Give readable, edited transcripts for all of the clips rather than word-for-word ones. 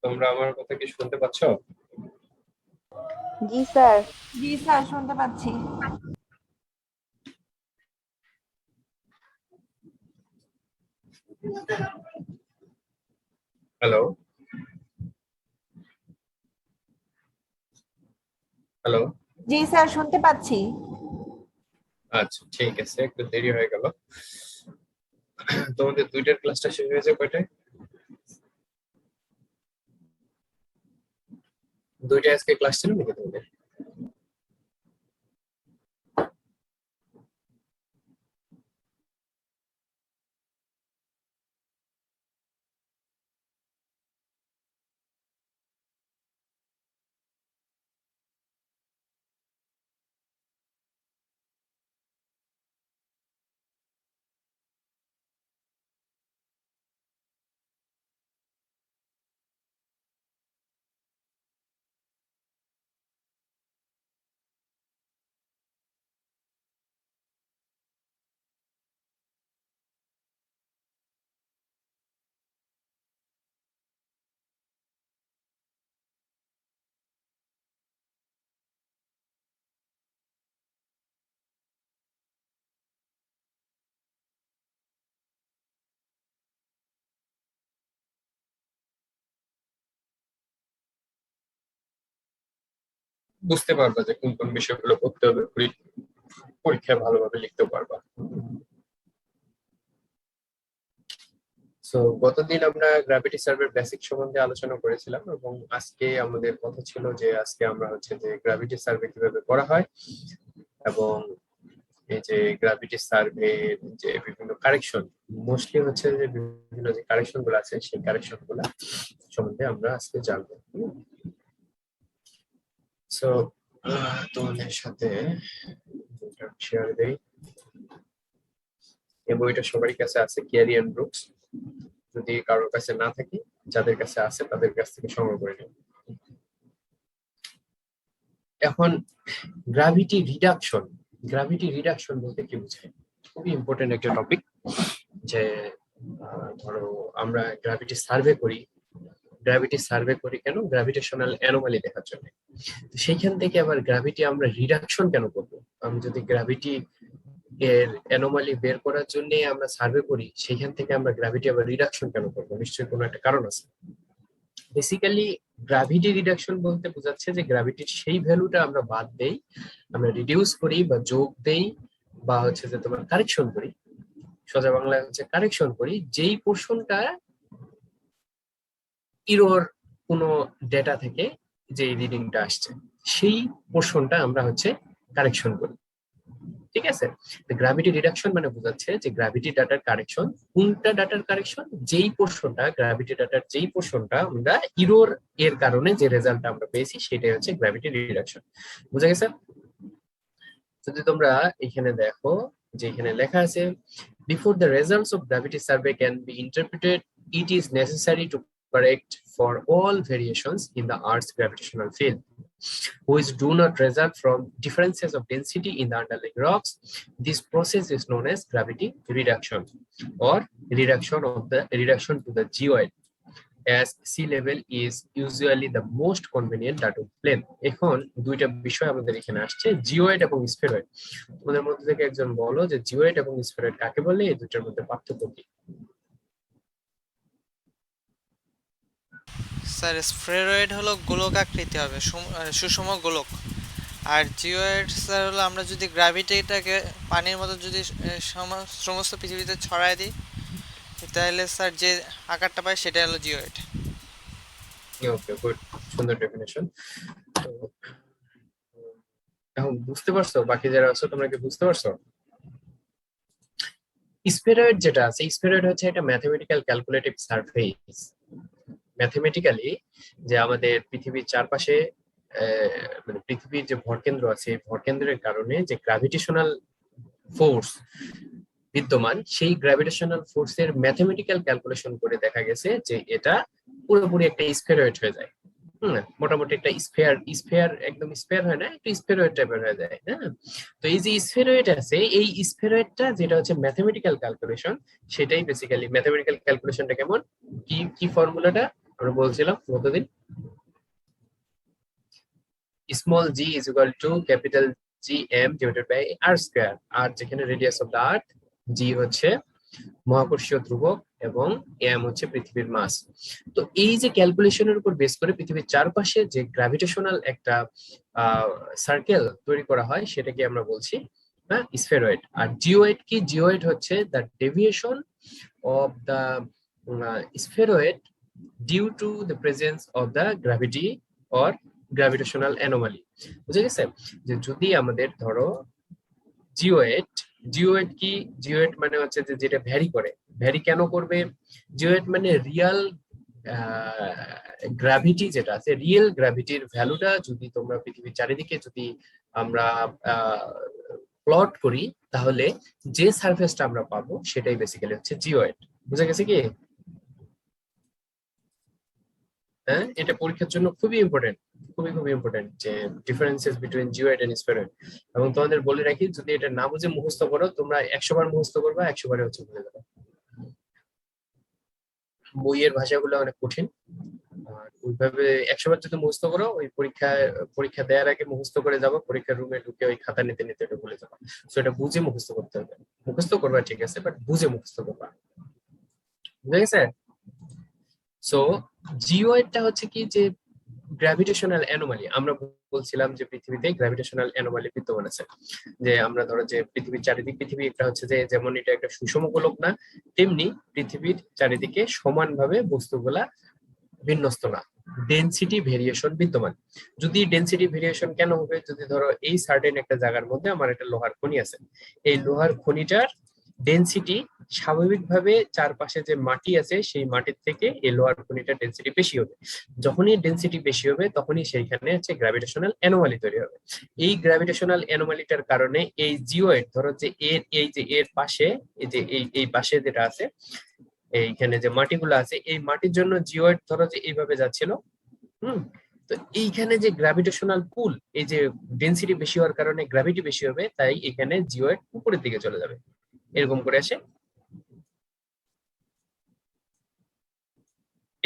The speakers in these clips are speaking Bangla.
তোমরা আমার কথা কি শুনতে পাচ্ছ? জি স্যার। জি স্যার, শুনতে পাচ্ছি। Hello hello. জি স্যার, শুনতে পাচ্ছি। আচ্ছা, ঠিক আছে, একটু দেরি হয়ে গেল। তোমাদের দুইটার ক্লাসটা শেষ হয়েছে কয়টায়? দুইটায় আজকে ক্লাস ছিল নাকি তোমাদের? বুঝতে পারবা যে কোন কোন বিষয়গুলো করতে হবে, পরীক্ষায় ভালোভাবে লিখতে পারবা। সো গতদিন আমরা গ্র্যাভিটি সার্ভের বেসিক সম্বন্ধে আলোচনা করেছিলাম এবং আজকে আমাদের কথা ছিল যে আজকে আমরা হচ্ছে যে গ্র্যাভিটি সার্ভে কিভাবে করা হয় এবং এই যে গ্র্যাভিটি সার্ভে যে বিভিন্ন কারেকশন, মোস্টলি হচ্ছে যে বিভিন্ন যে কারেকশন গুলো আছে সেই কারেকশন গুলা সম্বন্ধে আমরা আজকে জানবো। সো তোমাদের সাথে শেয়ার দেই। এই বইটা সবার কাছে আছে, ক্যারি এন্ড ব্রুকস। যদি কারোর কাছে না থাকে, যাদের কাছে আছে তাদের কাছ থেকে সংগ্রহ করে নিন। এখন গ্র্যাভিটি রিডাকশন, গ্র্যাভিটি রিডাকশন বলতে কি বোঝায়? খুবই ইম্পর্টেন্ট একটা টপিক। যে ধরো আমরা গ্র্যাভিটি সার্ভে করি, গ্র্যাভিটি সার্ভে করি কেন? গ্র্যাভিটেশনাল অ্যানোমালি দেখার জন্য। সেইখান থেকে আবার গ্র্যাভিটি আমরা রিডাকশন কেন করবো? আমি যদি গ্র্যাভিটি এর অ্যানোমালি বের করার জন্য আমরা সার্ভে করি, সেইখান থেকে আমরা গ্র্যাভিটি আবার রিডাকশন কেন করবো? নিশ্চয়ই কোনো একটা কারণ আছে। বেসিক্যালি গ্র্যাভিটি রিডাকশন বলতে বোঝাচ্ছে যে গ্র্যাভিটির সেই ভ্যালুটা আমরা বাদ দেই, আমরা রিডিউস করি বা যোগ দেই বা হচ্ছে যে তোমার কারেকশন করি। সোজা বাংলায় হচ্ছে কারেকশন করি, যেই পোর্শনটা ইরোর কোনো ডেটা থেকে যে রিডিংটা আসছে সেই পোর্শনটা আমরা হচ্ছে কারেকশন করি। ঠিক আছে? গ্র্যাভিটি রিডাকশন মানে বোঝাচ্ছে যে গ্র্যাভিটি ডাটার কারেকশন। কোনটা ডাটার কারেকশন? যেই পোর্শনটা, গ্র্যাভিটি ডাটার যেই পোর্শনটা আমরা ইরোর এর কারণে যে রেজাল্ট আমরা পেয়েছি সেটাই হচ্ছে গ্র্যাভিটি রিডাকশন। বুঝা গেছে? যদি তোমরা এখানে দেখো যে এখানে লেখা আছে, before the results of gravity survey can be interpreted, it is necessary to correct for all variations in the Earth's gravitational field, which do not result from differences of density in the underlying rocks. This process is known as gravity reduction or reduction to the geoid, as sea level is usually the most convenient datum plane. এখন দুইটা বিষয় আমাদের এখানে আসছে, জিওয়েড এবং স্ফেরয়েড। তোমাদের মধ্যে থেকে একজন বলো যে জিওয়েড এবং স্ফেরয়েড কাকে বলে, এই দুইটার মধ্যে পার্থক্য কি? স্যার, স্ফেরয়েড হলো গোলক আকৃতি হবে, সুষম গোলক। আর জিওয়েড স্যার হলো আমরা যদি গ্র্যাভিটিটাকে পানির মতো যদি সমস্ত পৃথিবীতে ছড়ায় দিই তাহলে স্যার যে আকারটা পাই সেটা হলো জিওয়েড। ওকে, গুড, সুন্দর ডেফিনেশন। তো এখন বুঝতে পারছো? বাকি যারা আছো তোমরা কি বুঝতে পারছো? স্ফেরয়েড যেটা আছে, স্ফেরয়েড হচ্ছে একটা ম্যাথমেটিক্যাল ক্যালকুলেটিভ সারফেস। ম্যাথমেটিক্যালি যে আমাদের পৃথিবীর চারপাশে মানে পৃথিবীর যে ভরকেন্দ্র আছে, এই ভরকেন্দ্রের কারণে যে গ্র্যাভিটেশনাল ফোর্স বিদ্যমান, সেই গ্র্যাভিটেশনাল ফোর্সের ম্যাথমেটিক্যাল ক্যালকুলেশন করে দেখা গেছে যে এটা পুরোপুরি একটা স্ফেরয়েড হয়ে যায়। মোটামুটি একটা স্ফেয়ার একদম স্ফেয়ার হয় না, একটু স্ফেরয়েড টাইপের হয়ে যায়। হ্যাঁ, তো এই যে স্ফেরয়েড আছে, এই স্ফেরয়েডটা যেটা হচ্ছে ম্যাথমেটিক্যাল ক্যালকুলেশন, সেটাই বেসিক্যালি ম্যাথমেটিক্যাল ক্যালকুলেশনটা কেমন, কি কি ফর্মুলাটা আমরা বলছিলাম কতদিন, small G is equal to capital G M divided by R square, আর যেখানে রেডিয়াস অফ দা আর্থ, জি হচ্ছে মহাকর্ষীয় ধ্রুবক এবং এম হচ্ছে পৃথিবীর মাস। তো এই যে ক্যালকুলেশনের উপর বেস করে পৃথিবীর চারপাশে যে গ্র্যাভিটেশনাল একটা সার্কেল তৈরি করা হয় সেটাকে আমরা বলছি হ্যাঁ স্ফেরয়েড। আর জিওয়েড কি, জিওয়েড হচ্ছে the deviation of the spheroid due to the presence of the gravity or gravitational anomaly। বুঝে গেছে? যে যদি আমাদের ধরো জিওয়েড, জিওয়েড কি, জিওয়েড মানে হচ্ছে যে যেটা ভ্যারি করে, ভ্যারি কেন করবে, জিওয়েড মানে রিয়াল গ্র্যাভিটি যেটা আছে, রিয়েল গ্র্যাভিটির ভ্যালুটা যদি তোমরা পৃথিবীর চারিদিকে যদি আমরা প্লট করি তাহলে যে সারফেসটা আমরা পাবো সেটাই বেসিক্যালি হচ্ছে জিওয়েড। বুঝে গেছে কি? হ্যাঁ, এটা পরীক্ষার জন্য খুবই ইম্পর্টেন্ট, খুবই ইম্পর্টেন্ট যে ডিফারেন্সেস বিটুইন জিওয়েড এন্ড স্ফেরয়েড। এবং তোমাদের বলে রাখি, যদি এটা না বুঝে মুখস্থ করো তোমরা 100 বার মুখস্থ করবা, 100 বারে হচ্ছে ভুলে যাবে। বইয়ের ভাষাগুলো অনেক কঠিন, আর ওইভাবে 100 বার যদি মুখস্থ করো ওই পরীক্ষা দেওয়ার আগে মুখস্থ করে যাবো, পরীক্ষার রুমে ঢুকে ওই খাতা নিতে নিতে এটা ভুলে যাবো। তো এটা বুঝে মুখস্থ করতে হবে, মুখস্থ করবা ঠিক আছে, বাট বুঝে মুখস্থ করবা। বুঝে গেছে? সো জিওয়েডটা হচ্ছে কি, যে গ্র্যাভিটেশনাল অ্যানোমালি। আমরা বলছিলাম যে পৃথিবীতে গ্র্যাভিটেশনাল অ্যানোমালি বিদ্যমান আছে, যে আমরা ধরো যে পৃথিবীর চারিদিক, পৃথিবী একটা হচ্ছে যে যেমন এটা একটা সুষম গোলক না, তেমনি পৃথিবীর চারিদিকে সমানভাবে বস্তুগুলা বিন্যস্ত না, ডেনসিটি ভেরিয়েশন বিদ্যমান। যদি ডেনসিটি ভেরিয়েশন কেন হবে, যদি ধরো এই সার্টেন একটা জায়গার মধ্যে আমার একটা লোহার খনি আছে, এই লোহার খনিটার ডেনসিটি স্বাভাবিকভাবে চারপাশে যে মাটি আছে সেই মাটির থেকে এই লোহার খনিটার ডেনসিটি বেশি হবে। যখনই ডেনসিটি বেশি হবে তখনই সেইখানে হচ্ছে গ্র্যাভিটেশনাল অ্যানোমালি তৈরি হবে। এই গ্র্যাভিটেশনাল অ্যানোমালিটার কারণে এই জিওয়েড, ধরো যে এই যে এর পাশে, এই যে এই পাশে যেটা আছে, এইখানে যে মাটিগুলো আছে, এই মাটির জন্য জিওয়েড ধরো যে এইভাবে যাচ্ছিল, তো এইখানে যে গ্র্যাভিটেশনাল পুল, এই যে ডেনসিটি বেশি হওয়ার কারণে গ্র্যাভিটি বেশি হবে, তাই এখানে জিওয়েড উপরের দিকে চলে যাবে, এরকম করে আসে,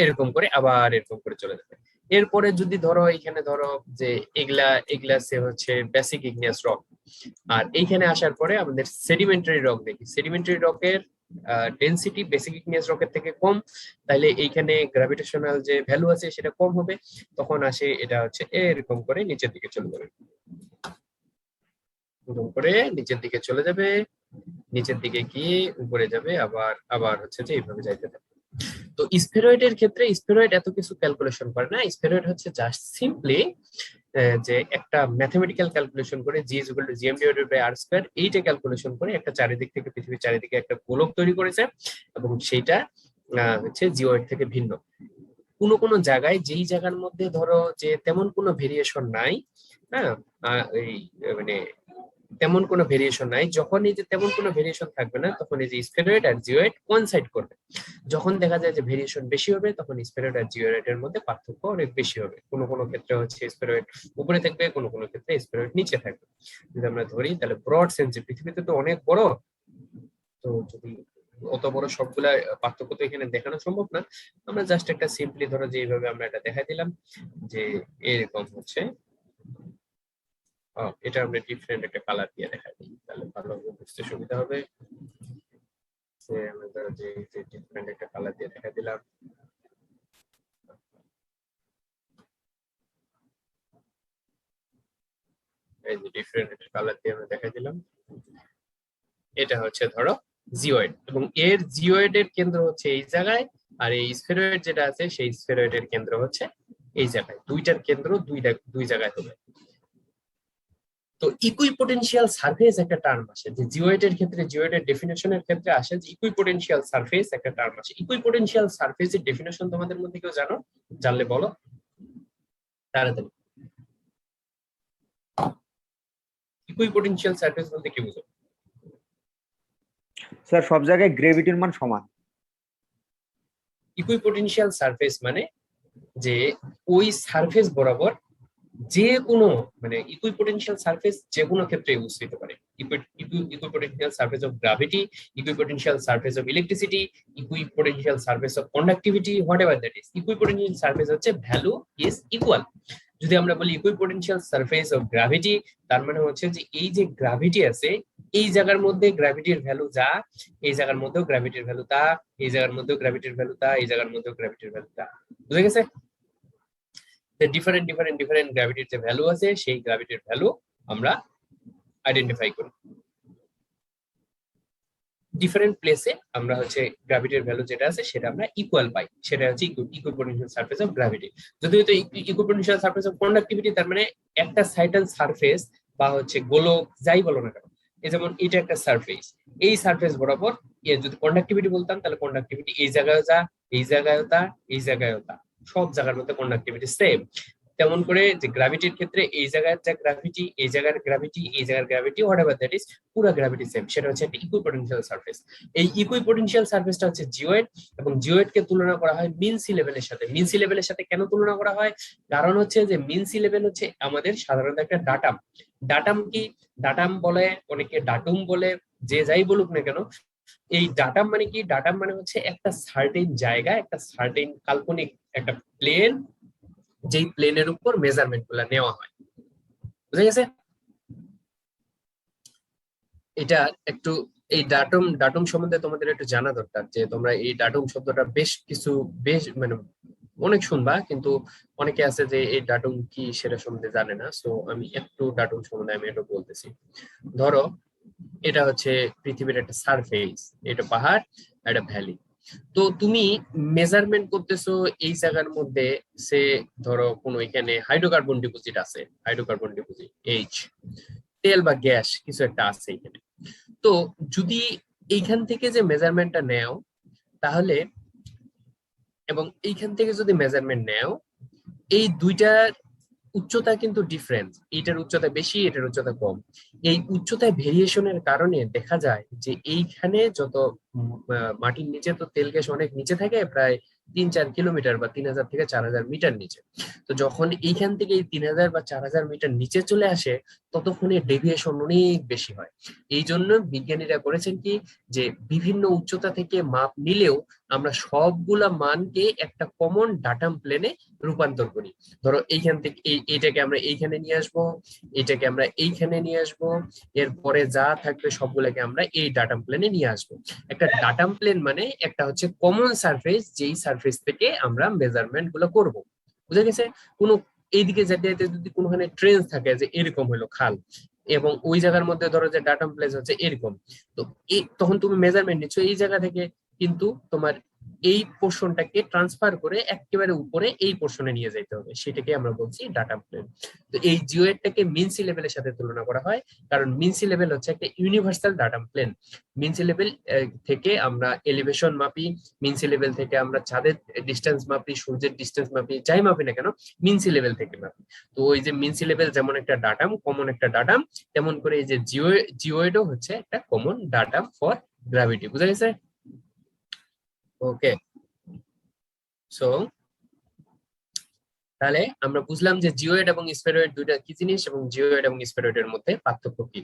এরকম করে আবার এরকম করে চলে যাবে। এরপরে যদি ধরো এখানে ধরো যে এগুলা সে হচ্ছে বেসিক ইগনিয়াস রক, আর এইখানে আসার পরে আমাদের সেডিমেন্টারি রক দেখি, সেডিমেন্টারি রকের ডেনসিটি বেসিক ইগনিয়াস রকের থেকে কম, তাহলে এইখানে গ্র্যাভিটেশনাল যে ভ্যালু আছে সেটা কম হবে, তখন আসে এটা হচ্ছে এরকম করে নিচের দিকে চলে যাবে, এরকম করে নিচের দিকে চলে যাবে, নিচের দিকে গিয়ে উপরে যাবে, আবার হচ্ছে যে এইভাবে যাইতে থাকবে। তো স্ফেরয়েডের ক্ষেত্রে স্ফেরয়েড এত কিছু ক্যালকুলেশন করে না, স্ফেরয়েড হচ্ছে জাস্ট সিম্পলি যে একটা ম্যাথমেটিক্যাল ক্যালকুলেশন করে G is equal to GM divided by R square, এইটা ক্যালকুলেশন করে একটা চারিদিক থেকে পৃথিবীর চারিদিকে একটা গোলক তৈরি করেছে, এবং সেইটা হচ্ছে জিওয়েড থেকে ভিন্ন। কোন জায়গায়, যেই জায়গার মধ্যে ধরো যে তেমন কোনো ভেরিয়েশন নাই, হ্যাঁ এই মানে তেমন কোনো ভেরিয়েশন নাই, যখন এই যে তেমন কোনো ভেরিয়েশন থাকবে না তখন এই যে স্ফেরয়েড আর জিওয়েড কোইনসাইড করবে। যখন দেখা যায় যে ভেরিয়েশন বেশি হবে তখন স্ফেরয়েড আর জিওয়েড এর মধ্যে পার্থক্য অনেক বেশি হবে। কোনো ক্ষেত্রে হচ্ছে স্ফেরয়েড উপরে থাকবে, কোনো ক্ষেত্রে স্ফেরয়েড নিচে থাকবে। যদি আমরা ধরি তাহলে ব্রড সেন্সে পৃথিবীতে তো অনেক বড়, তো যদি অত বড় সবগুলা পার্থক্য তো এখানে দেখানো সম্ভব না, আমরা জাস্ট একটা সিম্পলি ধরো যে এইভাবে আমরা এটা দেখাই দিলাম যে এরকম হচ্ছে, এটা আমরা ডিফারেন্ট একটা কালার দিয়ে দেখাই দিই তাহলে ভালোভাবে বুঝতে সুবিধা হবে। আমরা ধরো যে ডিফারেন্ট একটা কালার দিয়ে দেখাই দিলাম, এই যে ডিফারেন্ট একটা কালার দিয়ে আমরা দেখাই দিলাম, এটা হচ্ছে ধরো জিওয়েড, এবং এর জিওয়েড এর কেন্দ্র হচ্ছে এই জায়গায়, আর এই স্ফেরয়েড যেটা আছে সেই স্ফেরয়েড এর কেন্দ্র হচ্ছে এই জায়গায়, দুইটার কেন্দ্র দুই জায়গায় হবে। তো ইকুইপোটেনশিয়াল সারফেস একটা টার্ম আসে, যে জিওয়েডের ক্ষেত্রে, জিওয়েডের ডেফিনেশনের ক্ষেত্রে আসে যে ইকুইপোটেনশিয়াল সারফেস একটা টার্ম আসে। ইকুইপোটেনশিয়াল সারফেসের ডেফিনেশন তোমাদের মধ্যে কেউ জানো? জানলে বলো তাড়াতাড়ি। ইকুইপোটেনশিয়াল সারফেস বলতে কি বুঝো? স্যার সব জায়গায় গ্রেভিটির মান সমান। ইকুইপোটেনশিয়াল সারফেস মানে যে ওই সারফেস বরাবর যে কোনো মানে ইকুইপোটেনশিয়াল সারফেস যে কোনো ক্ষেত্রে ইউজ হতে পারে। Equipotential surface of gravity, equipotential surface of electricity, equipotential surface of conductivity, what ever that is. Equipotential surface হচ্ছে ভ্যালু ইজ ইকুয়াল। যদি আমরা বলি ইকুইপোটেনশিয়াল সারফেস অফ গ্র্যাভিটি, তার মানে হচ্ছে যে এই যে গ্র্যাভিটি আছে, এই জায়গার মধ্যে গ্র্যাভিটির ভ্যালু যা, এই জায়গার মধ্যেও গ্র্যাভিটির ভ্যালু তা, এই জায়গার মধ্যেও গ্র্যাভিটির ভ্যালু তা, এই জায়গার মধ্যেও গ্র্যাভিটির ভ্যালু তা। বুঝে গেছে? ডিফারেন্ট গ্র্যাভিটির যে ভ্যালু আছে, সেই গ্র্যাভিটির ভ্যালু আমরা আইডেন্টিফাই করি। ডিফারেন্ট প্লেসে আমরা হচ্ছে গ্র্যাভিটির ভ্যালু যেটা আছে সেটা আমরা ইকুয়াল পাই, সেটা হচ্ছে ইকুইপোটেনশিয়াল সারফেস অফ গ্র্যাভিটি। যদি হয়তো ইকুইপোটেনশিয়াল সারফেস অফ কন্ডাক্টিভিটি, তার মানে একটা সাইটাল সারফেস বা হচ্ছে গোলক যাই বলো না কেন, এই যেমন এটা একটা সারফেস, এই সারফেস বরাবর যদি কন্ডাক্টিভিটি বলতাম, তাহলে কন্ডাক্টিভিটি এই জায়গায় যা, এই জায়গায় তা, এই জায়গায় তা, সব জায়গার মধ্যে কন্ডাক্টিভিটি সেম। তেমন করে যে গ্র্যাভিটির ক্ষেত্রে এই জায়গার যা গ্র্যাভিটি, এই জায়গার গ্র্যাভিটি, এই জায়গার gravity, what ever that is, পুরো গ্র্যাভিটি সেম। সেটা হচ্ছে একটা ইকুইপোটেনশিয়াল সারফেস। এই ইকুইপোটেনশিয়াল সারফেসটা হচ্ছে জিওয়েড, এবং জিওয়েডকে তুলনা করা হয় মিন সি লেভেলের সাথে। মিন সি লেভেলের সাথে কেন তুলনা করা হয়? কারণ হচ্ছে যে মিন সি লেভেল হচ্ছে আমাদের সাধারণত একটা ডাটাম। ডাটাম কি? ডাটাম বলে, অনেকে ডাটুম বলে, যে যাই বলুক না কেন। এই ডাটাম মানে কি? ডাটাম মানে হচ্ছে একটা সার্টেন জায়গা, একটা সার্টেন কাল্পনিক একটা প্লেন, যেই প্লেনের উপর মেজারমেন্ট গুলা নেওয়া হয়। বুঝা গেছে? এটা একটু এই ডাটুম সম্বন্ধে তোমাদের একটু জানা দরকার, যে তোমরা এই ডাটুম শব্দটা বেশ মানে অনেক শুনবা, কিন্তু অনেকে আছে যে এই ডাটুম কি সেটা সম্বন্ধে জানে না। সো আমি একটু ডাটুম সম্বন্ধে আমি একটু বলতেছি। ধরো এটা হচ্ছে পৃথিবীর একটা সারফেস, এটা পাহাড়, একটা ভ্যালি। তো তুমি মেজারমেন্ট করতেছো এই জায়গার মধ্যে, সে ধরো কোনো এখানে হাইড্রোকার্বন ডিপোজিট আছে, হাইড্রোকার্বন ডিপোজিট এইচ, তেল বা গ্যাস কিছু একটা আছে এখানে। তো যদি এইখান থেকে যে মেজারমেন্টটা নেও, তাহলে এবং এইখান থেকে যদি মেজারমেন্ট নেও, এই দুইটার উচ্চতা কিন্তু ডিফারেন্স, এটার উচ্চতা বেশি, এটার উচ্চতা কম। এই উচ্চতায় ভেরিয়েশনের কারণে দেখা যায় যে এইখানে যত মাটির নিচে তো তেল গ্যাস অনেক নিচে থাকে, প্রায় 3-4 কিলোমিটার বা 3000 থেকে 4000 মিটার নিচে। তো যখন এইখান থেকে 3000 বা 4000 মিটার নিচে চলে আসে, ততক্ষণে ডেভিয়েশন অনেক বেশি হয়। এই জন্য বিজ্ঞানীরা করেছেন কি, যে বিভিন্ন উচ্চতা থেকে মাপ নিলেও আমরা সবগুলা মানকে একটা কমন ডাটাম প্লেনে রূপান্তর করি। ধরো এইখান থেকে এইটাকে আমরা এইখানে নিয়ে আসবো, এটাকে আমরা এইখানে নিয়ে আসবো, এরপরে যা থাকবে সবগুলোকে আমরা এই ডাটাম প্লেনে নিয়ে আসবো। একটা ডাটাম প্লেন মানে একটা হচ্ছে কমন সারফেস, যেই সারফেস থেকে আমরা মেজারমেন্ট গুলো করবো। বুঝা গেছে? কোনো এইদিকে যেতে যদি কোনোখানে ট্রেন থাকে, যে এরকম হলো খাল, এবং ওই জায়গার মধ্যে ধরো যে ডাটাম প্লেস হচ্ছে এরকম, তো তখন তুমি মেজারমেন্ট নিচ্ছ এই জায়গা থেকে, কিন্তু তোমার এই পোর্শনটাকে ট্রান্সফার করে একেবারে উপরে এই পোর্শনে নিয়ে যেতে হবে, সেটাকে আমরা বলছি ডাটা প্লেন। তো এই জিওয়েডটাকে মিন সি লেভেলের সাথে তুলনা করা হয়, কারণ মিন সি লেভেল হচ্ছে একটা ইউনিভার্সাল ডাটা প্লেন। মিন সি লেভেল থেকে আমরা এলিভেশন মাপি, মিন সি লেভেল থেকে আমরা চাঁদের ডিস্টেন্স মাপি, সূর্যের ডিস্টেন্স মাপি, যাই মাপি না কেন মিন সি লেভেল থেকে মাপি। তো ওই যে মিন সি লেভেল যেমন একটা ডাটাম, কমন একটা ডাটাম, তেমন করে এই যে জিওয়েডও হচ্ছে একটা কমন ডাটাম ফর গ্র্যাভিটি। বুঝা গেছে? ওকে, সো তাহলে আমরা বুঝলাম যে জিওয়েড এবং স্ফেরয়েড দুইটা কি জিনিস, এবং জিওয়েড এবং স্ফেরয়েডের মধ্যে পার্থক্য কি।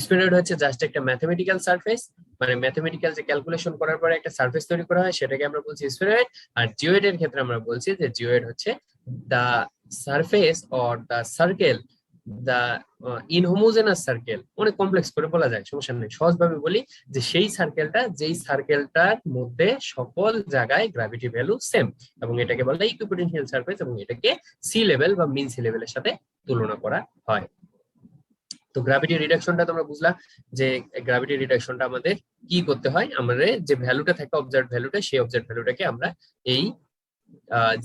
স্ফেরয়েড হচ্ছে জাস্ট একটা ম্যাথমেটিক্যাল সারফেস, মানে ম্যাথমেটিক্যাল যে ক্যালকুলেশন করার পরে একটা সারফেস তৈরি করা হয়, সেটাকে আমরা বলছি স্ফেরয়েড। আর জিওয়েডের ক্ষেত্রে আমরা বলছি যে জিওয়েড হচ্ছে the surface or the circle, the inhomogeneous circle. অনেক কমপ্লেক্স করে বলা যায়, সমস্যা নেই, সহজভাবে বলি যে সেই সার্কেলটা, যেই সার্কেলটার মধ্যে সকল জায়গায় গ্র্যাভিটি ভ্যালু সেম, এবং এটাকে বলা হয় ইকুইপোটেনশিয়াল সারফেস, এবং এটাকে সি লেভেল বা মিন সি লেভেলের সাথে তুলনা করা হয়। তো গ্র্যাভিটি রিডাকশনটা তোমরা বুঝলা, যে গ্র্যাভিটি রিডাকশনটা আমাদের কি করতে হয়, আমাদের যে ভ্যালুটা থাকে অবজার্ভ ভ্যালুটা, সেই অবজার্ভ ভ্যালুটাকে আমরা এই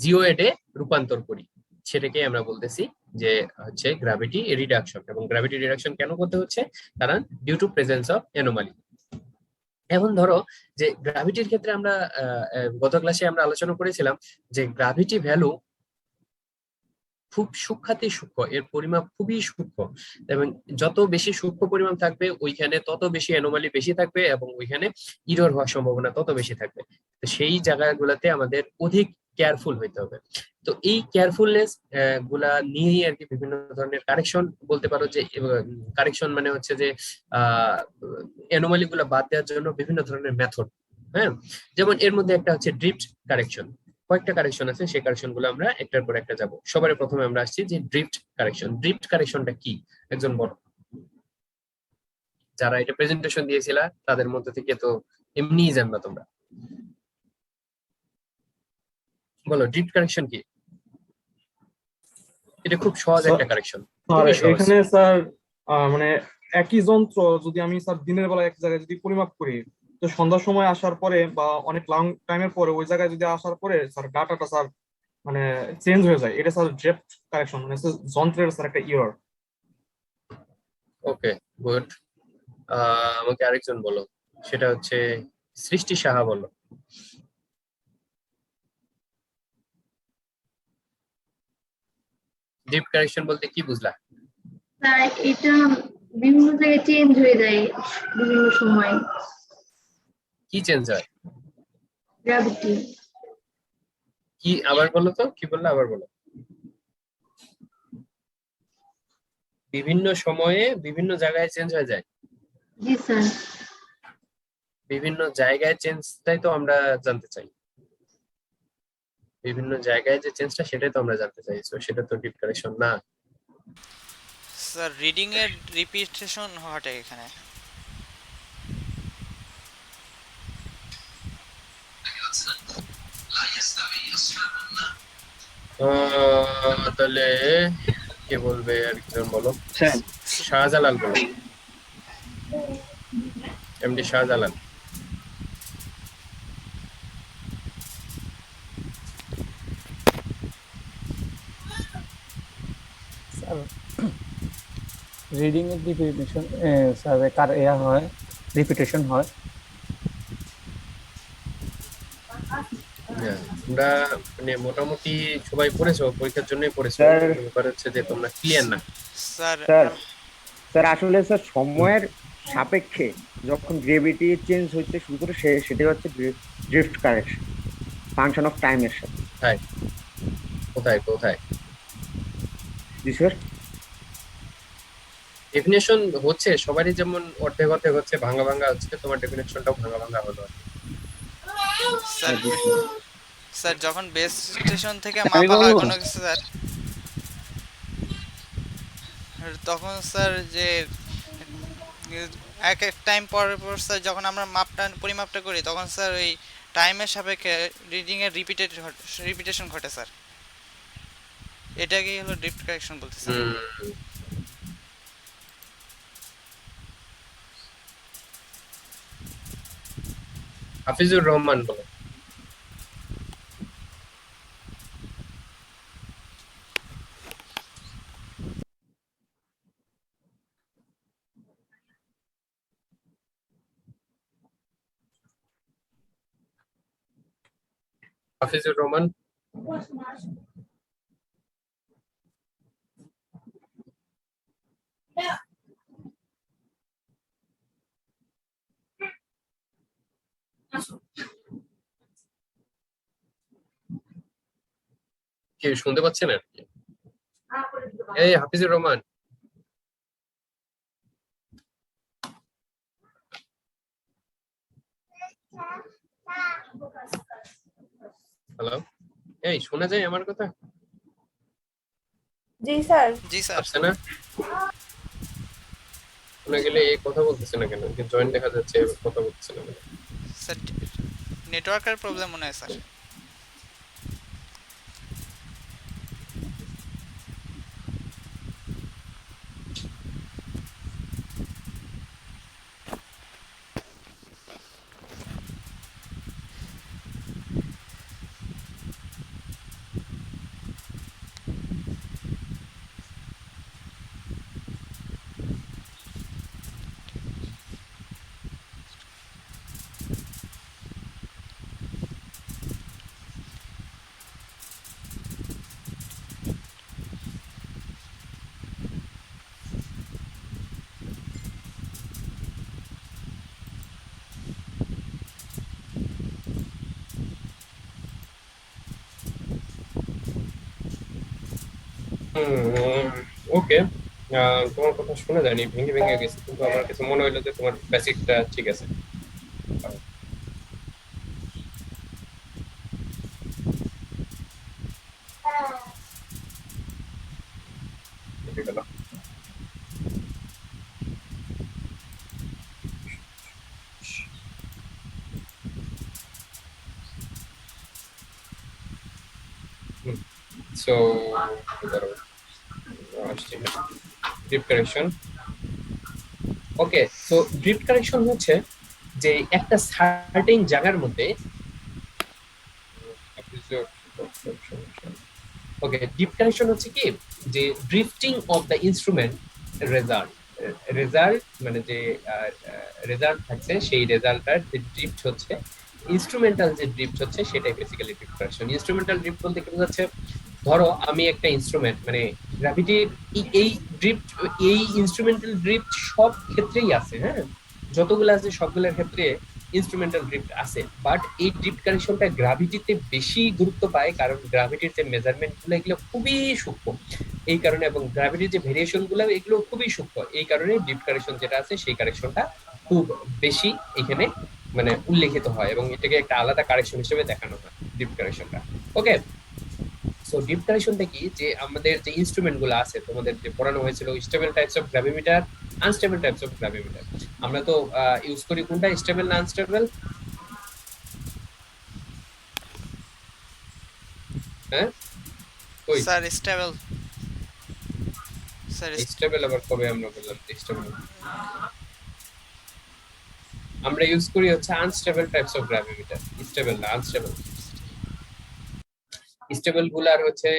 জিওয়েডে রূপান্তর করি, সেটাকে আমরা বলতেছি যে হচ্ছে গ্র্যাভিটি রিডাকশন। এবং গ্র্যাভিটি রিডাকশন কেন করতে হচ্ছে? কারণ due to presence of anomaly. এখন ধরো যে গ্র্যাভিটির ক্ষেত্রে আমরা গত ক্লাসে আমরা আলোচনা করেছিলাম যে গ্র্যাভিটি ভ্যালু খুব সূক্ষ্মাতি সূক্ষ্ম, এর পরিমাপ খুবই সূক্ষ্ম, এবং যত বেশি সূক্ষ্ম পরিমাপ থাকবে ওইখানে তত বেশি অ্যানোমালি বেশি থাকবে, এবং ওইখানে ইরর হওয়ার সম্ভাবনা তত বেশি থাকবে। তো সেই জায়গাগুলোতে আমাদের অধিক কেয়ারফুল হইতে হবে। তো এই কেয়ারফুলনেস গুলা নিয়েই আর কি বিভিন্ন ধরনের কারেকশন বলতে পারো, যে কারেকশন মানে হচ্ছে যে অ্যানোমালি গুলা বাদ দেওয়ার জন্য বিভিন্ন ধরনের মেথড। হ্যাঁ, যেমন এর মধ্যে একটা হচ্ছে ড্রিফট কারেকশন। কয়েকটা কারেকশন আছে, সেই কারেকশন গুলো আমরা একটার পর একটা যাব। সবার প্রথমে আমরা আসছি যে ড্রিফট কারেকশন। ড্রিফট কারেকশনটা কি একজন বলো। যারা এটা প্রেজেন্টেশন দিয়েছিলা তাদের মধ্যে থেকে তো এমনিই জানবা তোমরা, বলো ড্রিফট কারেকশন কি। এটা খুব সহজ একটা কারেকশন, আর খুবই সহজ। এখানে স্যার মানে একই যন্ত্র যদি আমি স্যার দিনের বেলা এক জায়গায় যদি পরিমাপ করি, তো সন্ধ্যার সময় আসার পরে বা অনেক লং টাইমের পরে ওই জায়গায় যদি আসার পরে স্যার ডাটাটা স্যার মানে চেঞ্জ হয়ে যায়, এটা স্যার ড্রিফট কারেকশন, মানে যন্ত্রের স্যার একটা ইরর। ওকে, গুড। আমাকে আরেকজন বলো, সেটা হচ্ছে সৃষ্টি সাহা বলো। ড্রিফট কারেকশন বলতে কি বুঝলা? স্যার এটা বিভিন্ন জায়গায় চেঞ্জ হয়ে যায় বিভিন্ন সময়, কি চেঞ্জ হয়? গ্র্যাভিটি। কি আবার বলো তো, কি বললা আবার বলো। বিভিন্ন সময়ে বিভিন্ন জায়গায় চেঞ্জ হয়ে যায়। জি স্যার। বিভিন্ন জায়গায় চেঞ্জটাই তো আমরা জানতে চাই। বিভিন্ন জায়গায় যে চেঞ্জটা সেটাই তো আমরা জানতে চাই, তো সেটা তো ড্রিফট কারেকশন না। স্যার রিডিং এর রিপিটেশন ঘটে এখানে। তাহলে কে বলবে, আরেকজন বলো। শাহজালাল বলো, এমডি শাহজালাল। স্যার রিডিং এর রিপিটেশন স্যার কার এয়া হয়, রিপিটেশন হয়। তোমরা মানে মোটামুটি সবাই পড়েছো, পরীক্ষার জন্যই পড়েছো, স্যার। ব্যাপার হচ্ছে যে তোমরা ক্লিয়ার না। স্যার স্যার স্যার আসলে স্যার সময়ের সাপেক্ষে যখন গ্রেভিটি চেঞ্জ হইতে শুরু করে সেটা হচ্ছে ড্রিফট কারেকশন, ফাংশন অফ টাইমের সাথে। কোথায় কোথায় কোথায় জি স্যার। ডেফিনেশন হচ্ছে সবারই, যেমন অর্ধেক অর্ধেক হচ্ছে, ভাঙা ভাঙা হচ্ছে, তোমার ডেফিনেশনটাও ভাঙা ভাঙা হলো। স্যার স্যার যখন বেস স্টেশন থেকে আমি মাপা হয় বলবো? কোনো কিছু স্যার, তখন স্যার যে এক এক টাইম পর পর স্যার যখন আমরা পরিমাপটা করি, তখন স্যার ওই টাইমের সাপেক্ষে রিডিং এর রিপিটেশন ঘটে স্যার। এটাকেই হলো ড্রিফট কারেকশন বলতে স্যার। হাফিজুর রহমান বলো। হাফিজুর রহমান। কি শুনতে পাচ্ছেন আর কি? এই হাফিজুর রহমান। হ্যালো, এই শোনা যায় আমার কথা? জি স্যার। জি স্যার। আসছে না? শোনা গেলে এই কথা বলতেছে না কেন? জয়েন্ট দেখা যাচ্ছে, কথা বলতেছে না কেন? স্যার নেটওয়ার্কের প্রবলেম মনে হয় স্যার। ওকে, তোমার কথা শোনা যায়নি, ভেঙে ভেঙে গেছে, কিন্তু আমার কাছে মনে হলো যে তোমার বেসিকটা ঠিক আছে। ঠিক গেল। So drift correction. Okay, so drift correction হচ্ছে যে একটা সার্টেন জায়গার মধ্যে, ওকে, ডিপ কানেকশন হচ্ছে কি যে drifting of the instrument result, result মানে যে রেজাল্ট থাকছে সেই রেজাল্টটার যে ড্রিফট হচ্ছে, ইনস্ট্রুমেন্টাল যে ড্রিফট হচ্ছে সেটাই basically drip connection. Instrumental drift বলতে কি বোঝাচ্ছে, ধরো আমি একটা ইনস্ট্রুমেন্ট মানে গ্র্যাভিটির এই ড্রিফট, এই ইনস্ট্রুমেন্টাল ড্রিফট সব ক্ষেত্রেই আছে, হ্যাঁ, যতগুলো আছে সবগুলোর ক্ষেত্রে ইনস্ট্রুমেন্টাল ড্রিফট আছে, বাট এই ড্রিফট কারেকশনটা গ্র্যাভিটিতে বেশি গুরুত্ব পায়, কারণ গ্র্যাভিটির যে মেজারমেন্ট গুলো এগুলো খুবই সূক্ষ্ম এই কারণে, এবং গ্র্যাভিটির যে ভেরিয়েশন গুলো এগুলো খুবই সূক্ষ্ম এই কারণে ড্রিফট কারেকশন যেটা আছে সেই কারেকশনটা খুব বেশি এখানে মানে উল্লেখিত হয়, এবং এটাকে একটা আলাদা কারেকশন হিসেবে দেখানো হয় ড্রিফট কারেকশনটা। ওকে, সো ডিপ কারেকশনটা কি, যে আমাদের যে ইনস্ট্রুমেন্ট গুলো আছে তোমাদের যে পড়ানো হয়েছিল, stable types of gravimeter, unstable types of gravimeter, আমরা তো ইউজ করি কোনটা, স্টেবল না আনস্টেবল? হ্যাঁ কই স্যার স্টেবল, স্যার স্টেবল আবার কবে আমরা বললাম স্টেবল? আমরা ইউজ করি হচ্ছে unstable types of gravimeter, stable না আনস্টেবল। স্টেবল গুলার হচ্ছে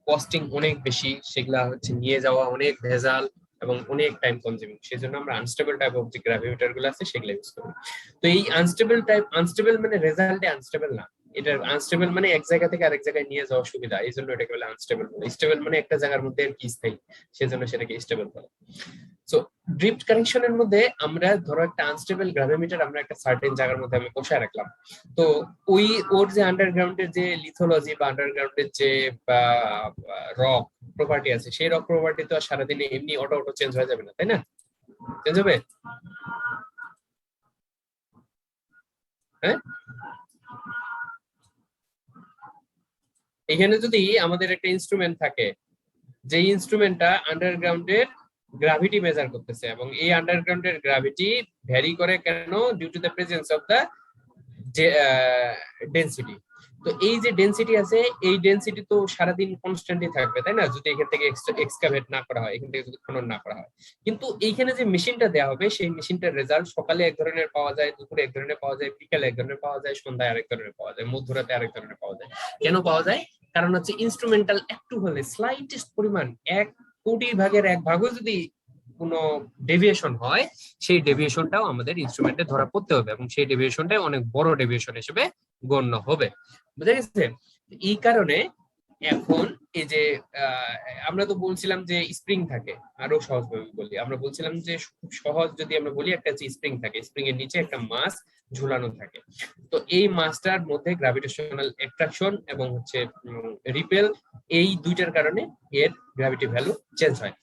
কস্টিং অনেক বেশি, সেগুলা হচ্ছে নিয়ে যাওয়া অনেক ভেজাল এবং অনেক টাইম কনজিউমিং, সেজন্য আমরা আনস্টেবল টাইপ অফ যে গ্র্যাভিমিটার গুলো আছে সেগুলো ইউজ করি। তো এই আনস্টেবল টাইপ, আনস্টেবল মানে রেজাল্টে আনস্টেবল না, এটা আনস্টেবল মানে এক জায়গা থেকে আরেক জায়গায় নিয়ে যাওয়া সুবিধা, এই জন্য এটাকে বলে আনস্টেবল বলে। স্টেবল মানে একটা জায়গার মধ্যে আর কি স্থায়ী, সেজন্য সেটাকে স্টেবল বলে। সো ড্রিফট কারেকশনের মধ্যে আমরা ধরো একটা আনস্টেবল গ্র্যাভিমিটার আমরা একটা সার্টেন জায়গার মধ্যে আমি বসায় রাখলাম, তো ওই ওর যে আন্ডারগ্রাউন্ডের যে লিথোলজি বা আন্ডারগ্রাউন্ডের যে রক প্রপার্টি আছে, সেই রক প্রপার্টি তো সারাদিনে এমনি অটো অটো চেঞ্জ হয়ে যাবে না, তাই না? চেঞ্জ হবে, হ্যাঁ? এখানে যদি আমাদের একটা ইনস্ট্রুমেন্ট থাকে, যে ইনস্ট্রুমেন্টটা আন্ডারগ্রাউন্ডের গ্র্যাভিটি মেজার করতেছে, এবং এই আন্ডারগ্রাউন্ডের গ্র্যাভিটি ভ্যারি করে কেন, due to the presence of the density. তো এই যে ডেনসিটি আছে, এই ডেনসিটি তো সারাদিন কনস্ট্যান্টই থাকবে, তাই না, যদি এখান থেকে এক্সকাভেট না করা হয়, এখান থেকে যদি খনন না করা হয়। কিন্তু এইখানে যে মেশিনটা দেওয়া হবে, সেই মেশিনটার রেজাল্ট সকালে এক ধরনের পাওয়া যায়, দুপুরে এক ধরনের পাওয়া যায়, বিকালে এক ধরনের পাওয়া যায়, সন্ধ্যায় আরেক ধরনের পাওয়া যায়, মধ্যরাতে আরেক ধরনের পাওয়া যায়। কেন পাওয়া যায়? কারণ হচ্ছে ইনস্ট্রুমেন্টাল একটু হলে, স্লাইটেস্ট পরিমাণ 1/1,000,000 যদি কোনো ডেভিয়েশন হয়, সেই ডেভিয়েশনটাও আমাদের ইনস্ট্রুমেন্টে ধরা পড়তে হবে, এবং সেই ডেভিয়েশনটাই অনেক বড় ডেভিয়েশন হিসেবে গণ্য হবে। বুঝা গেছে? এই কারণে এখন এই যে আমরা তো বলছিলাম যে স্প্রিং থাকে, আরো সহজভাবে বলি, আমরা বলছিলাম যে খুব সহজ যদি আমরা বলি, একটা স্প্রিং থাকে, স্প্রিং এর নিচে একটা মাস ঝুলানো থাকে। তো এই মাসটার মধ্যে গ্র্যাভিটেশনাল অ্যাট্রাকশন এবং হচ্ছে রিপেল, এই দুইটার কারণে এর গ্র্যাভিটি ভ্যালু চেঞ্জ হয়।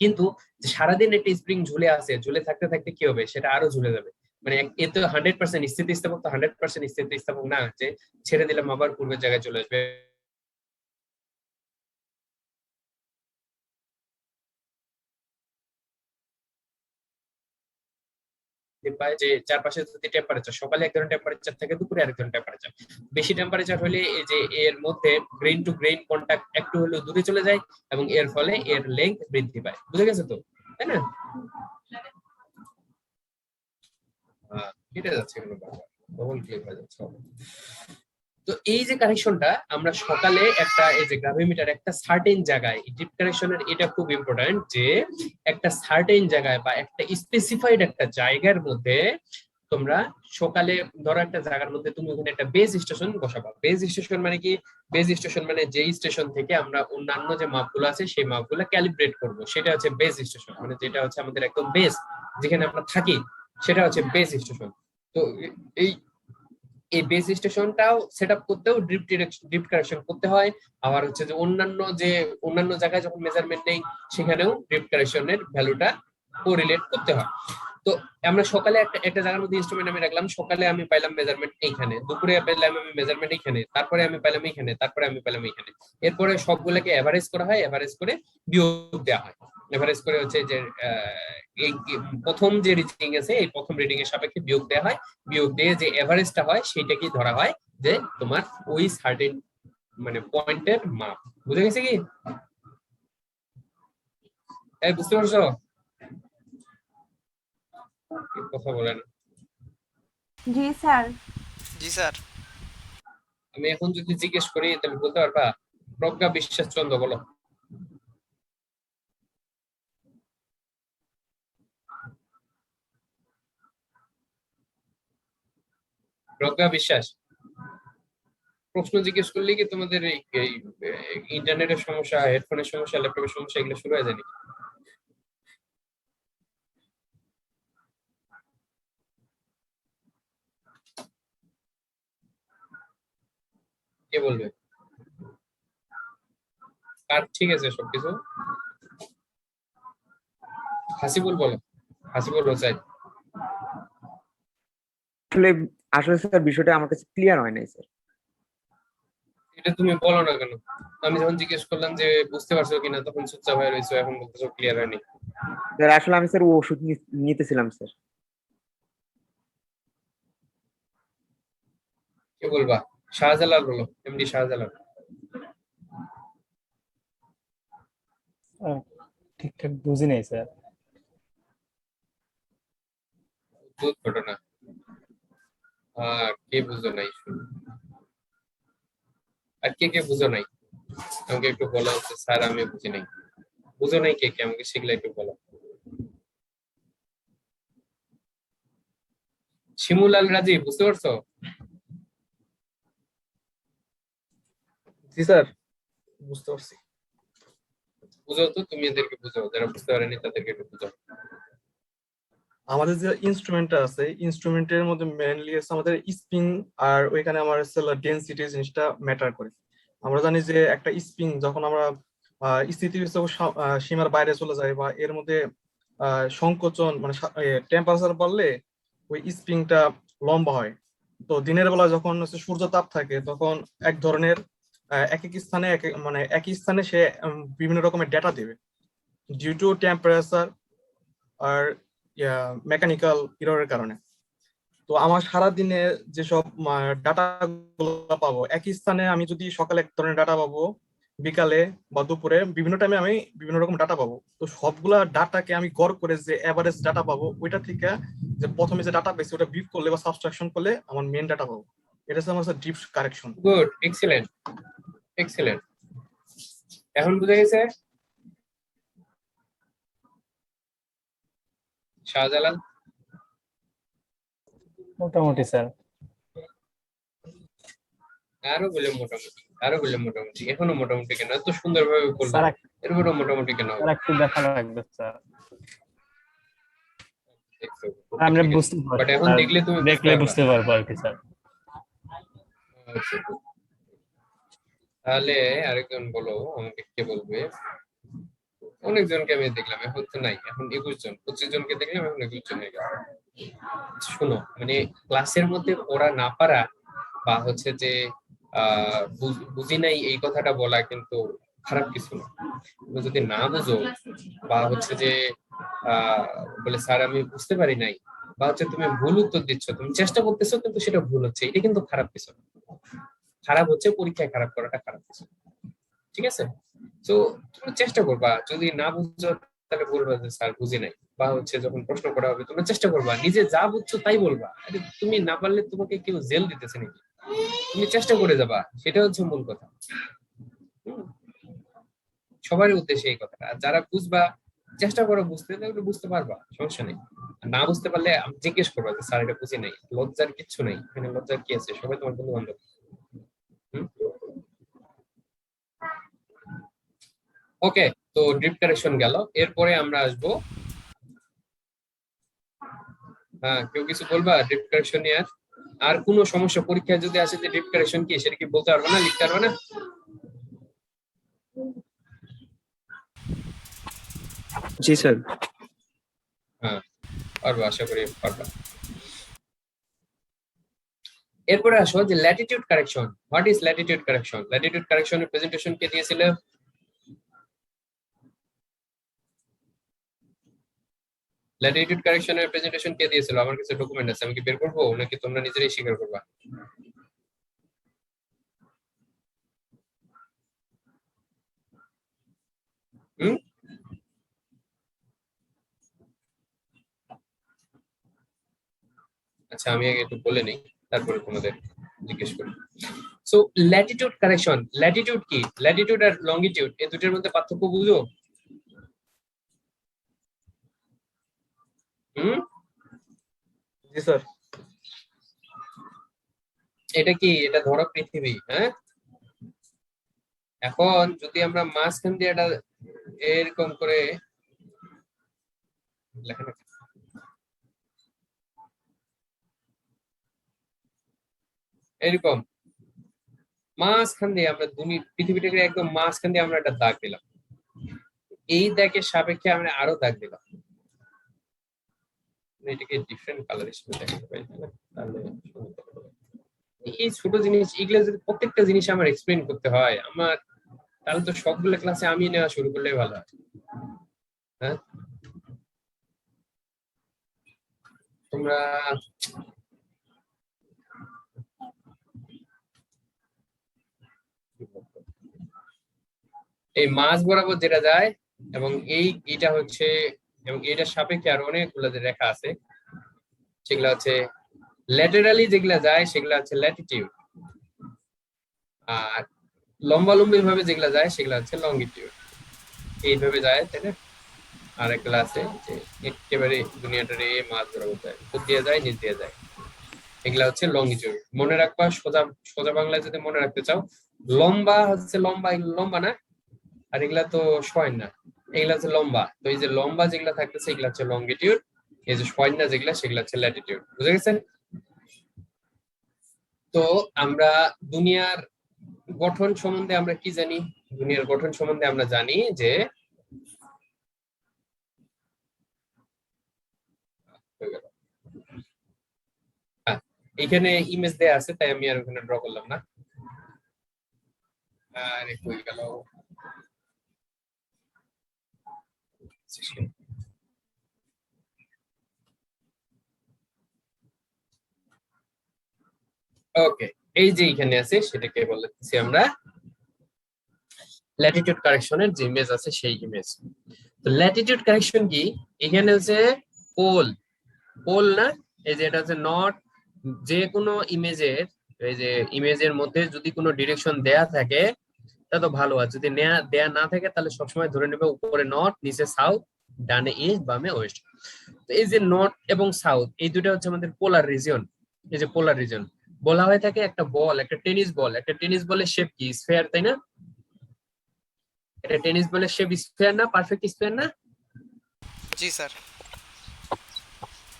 কিন্তু সারাদিন একটা স্প্রিং ঝুলে আছে, ঝুলে থাকতে থাকতে কি হবে, সেটা আরো ঝুলে যাবে। মানে এ তো 100% স্থিতিস্থাপক, তো 100% স্থিতিস্থাপক না যে ছেড়ে দিলাম আবার পূর্বের জায়গায় চলে আসবে। যে চারপাশে যদি টেম্পারেচার, সকালে এক ধরনের টেম্পারেচার থাকে, দুপুরে আরেক ধরনের টেম্পারেচার, বেশি টেম্পারেচার হলে এই যে এর মধ্যে গ্রেইন টু গ্রেইন কন্টাক্ট একটু হলেও দূরে চলে যায়, এবং এর ফলে এর লেংথ বৃদ্ধি পায়। বুঝে গেছে তো, তাই না? কেটে যাচ্ছে ডবল ক্লিক হয়ে যাচ্ছে। তো এই যে কারেকশনটা আমরা সকালে একটা, এই যে গ্র্যাভিমিটার একটা সার্টেন জায়গায়, ডিপ কারেকশনের এটা খুব ইম্পর্টেন্ট, যে একটা সার্টেন জায়গায় বা একটা স্পেসিফাইড একটা জায়গার মধ্যে তোমরা সকালে ধরো একটা জায়গার মধ্যে তুমি ওখানে একটা বেস স্টেশন বসাবা। বেস স্টেশন মানে কি? বেস স্টেশন মানে যেই স্টেশন থেকে আমরা অন্যান্য যে মাপগুলো আছে সেই মাপগুলো ক্যালিব্রেট করব, সেটা হচ্ছে বেস স্টেশন। মানে যেটা হচ্ছে আমাদের একদম বেস, যেখানে আমরা থাকি, সেটা হচ্ছে বেস স্টেশন। তো এই এই বেস স্টেশনটাও সেট আপ করতেও ড্রিফট কারেকশন করতে হয়। আবার হচ্ছে যে অন্যান্য জায়গায় যখন মেজারমেন্ট নেই সেখানেও ড্রিফট কারেকশনের ভ্যালুটা কোরিলেট করতে হয়। তো আমরা সকালে একটা জায়গার মধ্যে ইনস্ট্রুমেন্ট আমি রাখলাম, সকালে আমি পাইলাম মেজারমেন্ট এইখানে, দুপুরে পাইলাম আমি মেজারমেন্ট এইখানে, তারপরে আমি পাইলাম এইখানে, তারপরে আমি পাইলাম এইখানে। এরপরে সবগুলোকে এভারেজ করা হয়, এভারেজ করে বিয়োগ দেওয়া হয়। এভারেজ করে হচ্ছে যে এই প্রথম যে রিডিং আছে এই প্রথম রিডিং এর সাপেক্ষে বিয়োগ দেওয়া হয়, বিয়োগ দিয়ে যে এভারেজটা হয় সেটাকেই ধরা হয় যে তোমার ওই সার্টেন মানে পয়েন্টের মাপ। বুঝে গেছে কি? এই বুঝতে পারছো? কথা বলেন। জি স্যার। জি স্যার। আমি এখন যদি জিজ্ঞেস করি তাহলে বলতে পারবা? প্রজ্ঞা বিশ্বাস চন্দ্র বলো। প্রজ্ঞা বিশ্বাস, প্রশ্ন জিজ্ঞেস করলে কি তোমাদের এই ইন্টারনেটের সমস্যা, হেডফোনের সমস্যা, ল্যাপটপের সমস্যা এগুলো শুরু হয়ে যায় নাকি? কে বলবে? কার ঠিক আছে সবকিছু? হাসিবুল বলো, হাসিবুল হোসেন। আসলে আসলে স্যার বিষয়টা আমার কাছে ক্লিয়ার হয় নাই স্যার। এটা তুমি বলো না কেন? আমি যখন জিজ্ঞেস করলাম যে বুঝতে পারছো কিনা তখন চুপচাপ হয়ে রয়েছো, এখন বলতেছো ক্লিয়ার হয়নি। স্যার আসলে আমি স্যার ওষুধ নিতেছিলাম স্যার। কে বলবা? শাহজালাল বলো, এমডি শাহজালাল। ঠিকঠাক বুঝি নাই স্যার। অদ্ভুত ঘটনা। কে বুঝো নাই? আর কে কে বুঝো নাই আমাকে একটু বলা হচ্ছে। স্যার আমি বুঝি নাই। বুঝো নাই কে কে? আমাকে শিখলে একটু বলো। শিমুল আল রাজি, বুঝতে পারছো? জি স্যার, বুঝতে পারছি। বুঝাও তো, তুমি এদেরকে বুঝাও, যারা বুঝতে পারেনি তাদেরকে একটু বুঝাও। আমাদের যে ইনস্ট্রুমেন্টটা আছে, ইনস্ট্রুমেন্টের মধ্যে মেইনলি আছে আমাদের স্প্রিং, আর ওইখানে আমার ডেনসিটি জিনিসটা ম্যাটার করে। আমরা জানি যে একটা স্প্রিং যখন আমরা স্থিতিবিচ্ছক সীমার বাইরে চলে যায় বা এর মধ্যে সংকোচন মানে টেম্পারেচার বাড়লে ওই স্প্রিংটা লম্বা হয়। তো দিনের বেলা যখন হচ্ছে সূর্য তাপ থাকে তখন এক ধরনের এক এক স্থানে মানে একই স্থানে সে বিভিন্ন রকমের ডেটা দেবে ডিউ টু টেম্পারেচার আর মেকানিক্যাল এররের কারণে। তো আমার সারাদিনে যেসব ডাটা গুলো পাবো একই স্থানে, আমি যদি সকালে এক ধরনের ডাটা পাবো, বিকালে বা দুপুরে বিভিন্ন টাইমে আমি বিভিন্ন রকম ডাটা পাবো। তো সবগুলা ডাটাকে আমি গড় করে যে এভারেজ ডাটা পাবো ওইটা থেকে যে প্রথমে যে ডাটা পেয়েছি ওটা বিপ করলে বা সাবট্রাকশন করলে আমার মেন ডাটা পাবো। এটা হচ্ছে আমার drift correction. Good, excellent, excellent. এখন বুঝে গেছে শাহজালাল? মোটামুটি স্যার। আরো বলে মোটামুটি, আরো বলে মোটামুটি। এখনো মোটামুটি কেন? এত সুন্দরভাবে বললাম, স্যার এরপরও মোটামুটি কেন? স্যার একটু দেখা লাগবে স্যার। আমরা বুঝতে বাট পারছি এখন স্যার, দেখলে তুমি দেখলে বুঝতে পারবো আর কি স্যার। আচ্ছা, তাহলে আরেকজন বলো, আমাকে কে বলবে? অনেকজনকে আমি দেখলাম, এখন তো নাই, এখন 21 জন 25 জনকে দেখলাম, এখন 21 জন হয়ে গেল। শোনো, মানে ক্লাসের মধ্যে পড়া না পারা বা হচ্ছে যে বুঝি নাই এই কথাটা বলা কিন্তু খারাপ কিছু না। তুমি যদি না বুঝো বা হচ্ছে যে বলে স্যার আমি বুঝতে পারি নাই, বা হচ্ছে তুমি ভুল উত্তর দিচ্ছ, তুমি চেষ্টা করতেছো কিন্তু সেটা ভুল হচ্ছে, এটা কিন্তু খারাপ কিছু না। খারাপ হচ্ছে পরীক্ষায় খারাপ করাটা খারাপ কিছু, ঠিক আছে? তো তুমি চেষ্টা করবা, যদি না বুঝছো তাহলে বলবা যে স্যার বুঝি নাই, বা হচ্ছে যখন প্রশ্ন করা হবে তোমরা চেষ্টা করবা নিজে যা বুঝছো তাই বলবা। আরে তুমি না পারলে তোমাকে কেউ জেল দিতেছে নাকি? তুমি চেষ্টা করে যাবা, সেটা হচ্ছে মূল কথা। সবার উদ্দেশ্যে এই কথাটা। আর যারা বুঝবা, চেষ্টা করো বুঝতে, তাহলে বুঝতে পারবা, সমস্যা নেই। না বুঝতে পারলে জিজ্ঞেস করবা যে স্যার এটা বুঝি নাই। লজ্জার কিচ্ছু নেই এখানে, লজ্জার কি আছে? সবাই তোমার বন্ধু বান্ধব। ওকে, তো ড্রিপ কারেকশন গেল, এরপরে আমরা আসবো। হ্যাঁ, কেউ কিছু বলবা ড্রিপ কারেকশন নিয়ে? আর কোনো সমস্যা পরীক্ষায় যদি আসে যে ড্রিফট কারেকশন কি, সেটা কি বলতে পারবে না, লিখতে পারবে না? জি স্যার। হ্যাঁ, পারবা, আশা করি পারবা। এরপরে আসো যে latitude correction. What is latitude correction? Latitude কারেকশনের প্রেজেন্টেশন কে দিয়েছিল? ল্যাটিটিউড কারেকশনের প্রেজেন্টেশন কে দিয়েছিল? আমার কাছে ডকুমেন্ট আছে, আমি কি বের করবো নাকি তোমরা নিজেরাই স্বীকার করবা? হুম, আচ্ছা আমি আগে একটু বলে নেই, তারপরে তোমাদের জিজ্ঞেস করি। সো ল্যাটিটিউড কারেকশন, ল্যাটিটিউড কি? ল্যাটিটিউড আর লঙ্গিটিউড এই দুটোর মধ্যে পার্থক্য বুঝো? হুম, জি স্যার। এটা কি? এটা ধরো পৃথিবী, হ্যাঁ? এখন যদি আমরা মাঝখান দিয়ে এটা এরকম করে লেখা থাকে, এরকম মাঝখান দিয়ে আমরা পৃথিবীটাকে একদম মাঝখান দিয়ে আমরা একটা দাগ দিলাম, এই দাগের সাপেক্ষে আমরা আরো দাগ দিলাম, এটাকে ডিফারেন্ট কালার হিসেবে দেখাতে পারি, তাই না? তাহলে এই ছোট জিনিস, এগুলো যদি প্রত্যেকটা জিনিস আমার এক্সপ্লেইন করতে হয় আমার, তাহলে তো সবগুলো ক্লাসে আমি নেওয়া শুরু করলে ভালো হয়। হ্যাঁ, তোমরা এই মাঝ বরাবর যেটা যায় এবং এইটা হচ্ছে, এবং এটার সাপেক্ষে আর অনেকগুলো যে রেখা আছে সেগুলা হচ্ছে ল্যাটেরালি যেগুলা যায় সেগুলা হচ্ছে ল্যাটিটিউড, আর লম্বালম্বি ভাবে যেগুলা যায় সেগুলা হচ্ছে লঙ্গিটিউড। এইভাবে যায়, তাই না? আর একটা আছে যে একেবারে দুনিয়াটার মাঝ বরাবর যায়, উপর দিয়ে যায়, নিচ দিয়ে যায়, এগুলা হচ্ছে লঙ্গিটিউড। মনে রাখবা, সোজা সোজা বাংলায় যদি মনে রাখতে চাও, লম্বা হচ্ছে লম্বা, এগুলো লম্বা না, আর এগুলা তো সয়ন না, এগুলা হচ্ছে লম্বা। তো এই যে লম্বা যেগুলা থাকতেছে এগুলা হচ্ছে লঙ্গিটিউড, এই যে সয়ন না যেগুলা সেগুলা হচ্ছে ল্যাটিটিউড। বুঝে গেছেন? তো আমরা দুনিয়ার গঠন সম্বন্ধে আমরা কি জানি? দুনিয়ার গঠন সম্বন্ধে আমরা জানি যে এখানে ইমেজ দেয়া আছে, তাই আমি আর ওখানে ড্র করলাম না। আর কই গেল? ওকে, এই যে এখানে আছে সেটাকে বলতেছি আমরা ল্যাটিটিউড কারেকশনের যে ইমেজ আছে সেই ইমেজ। তো ল্যাটিটিউড কারেকশন কি? এখানে হচ্ছে পোল, পোল না, এই যে এটা হচ্ছে নট। যে কোনো ইমেজের, এই যে ইমেজের মধ্যে যদি কোনো ডিরেকশন দেয়া থাকে তা তো ভালো, আর যদি দেয়া না থাকে তাহলে সবসময় ধরে নেবে উপরে নর্থ, নিচে সাউথ, ডানে ইস্ট, বামে ওয়েস্ট। তো এই যে নর্থ এবং সাউথ এই দুটো হচ্ছে আমাদের পোলার রিজিয়ন। এই যে পোলার রিজিয়ন বলা হয়ে থাকে একটা বল, একটা টেনিস বল, একটা টেনিস বলের শেপ কি? স্ফেয়ার, তাই না? এটা টেনিস বলের শেপ স্ফেয়ার না? পারফেক্ট স্ফেয়ার না? জি স্যার।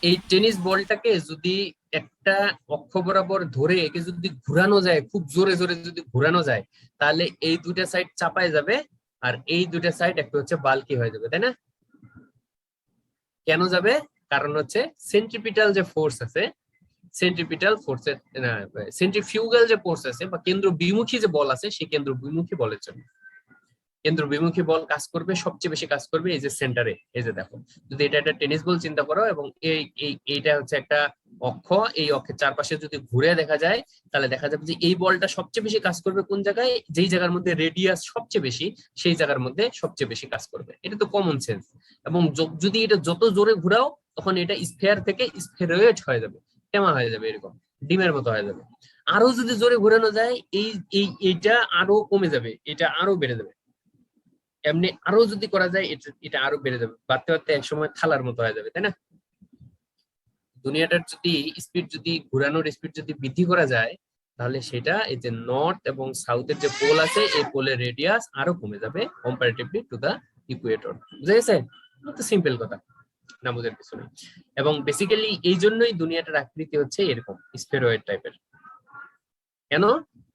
এই টেনিস বলটাকে যদি একটা অক্ষ বরাবর ধরে একে যদি ঘোরানো যায়, খুব জোরে জোরে যদি ঘোরানো যায়, তাহলে এই দুটা সাইড চাপায় যাবে, আর এই দুটা সাইড একটা হচ্ছে বাল্কি হয়ে যাবে, তাই না? কেন যাবে? কারণ হচ্ছে সেন্ট্রিপিটাল যে ফোর্স আছে, সেন্ট্রিপিটাল ফোর্সের, সেন্ট্রিফিউগাল যে ফোর্স আছে বা কেন্দ্র বিমুখী যে বল আছে, সেই কেন্দ্র বিমুখী বলের জন্য কেন্দ্র বিমুখী বল কাজ করবে, সবচেয়ে বেশি কাজ করবে এই যে সেন্টারে। এই যে দেখো, যদি এটা একটা টেনিস বল চিন্তা করো এবং এইটা হচ্ছে একটা অক্ষ, এই অক্ষের চারপাশে যদি ঘুরে দেখা যায় তাহলে দেখা যাবে যে এই বলটা সবচেয়ে বেশি কাজ করবে কোন জায়গায়? যেই জায়গার মধ্যে রেডিয়াস সবচেয়ে বেশি সেই জায়গার মধ্যে সবচেয়ে বেশি কাজ করবে। এটা তো কমন সেন্স। এবং যদি এটা যত জোরে ঘুরাও তখন এটা স্ফেয়ার থেকে স্ফেরয়েড হয়ে যাবে, টেমা হয়ে যাবে, এরকম ডিমের মতো হয়ে যাবে। আরো যদি জোরে ঘুরানো যায় এইটা আরো কমে যাবে, এটা আরো বেড়ে যাবে। এমনি আরো যদি করা যায় এটা আরো বেড়ে যাবে, বাড়তে বাড়তে একসময় থালার মতো হয়ে যাবে, তাই না? দুনিয়াটার যদি স্পিড, যদি ঘুরানোর স্পিড যদি বৃদ্ধি করা যায় তাহলে সেটা এই যে নর্থ এবং সাউথের যে পোল আছে এই পোলের রেডিয়াস আরো কমে যাবে কম্পারেটিভলি টু দা ইকুয়েটর। বুঝা গেছে? তো সিম্পল কথা। না বোঝার কিছু নেই। এবং বেসিক্যালি এই জন্যই দুনিয়াটার আকৃতি হচ্ছে এরকম স্ফেরয়েড টাইপের। কেন?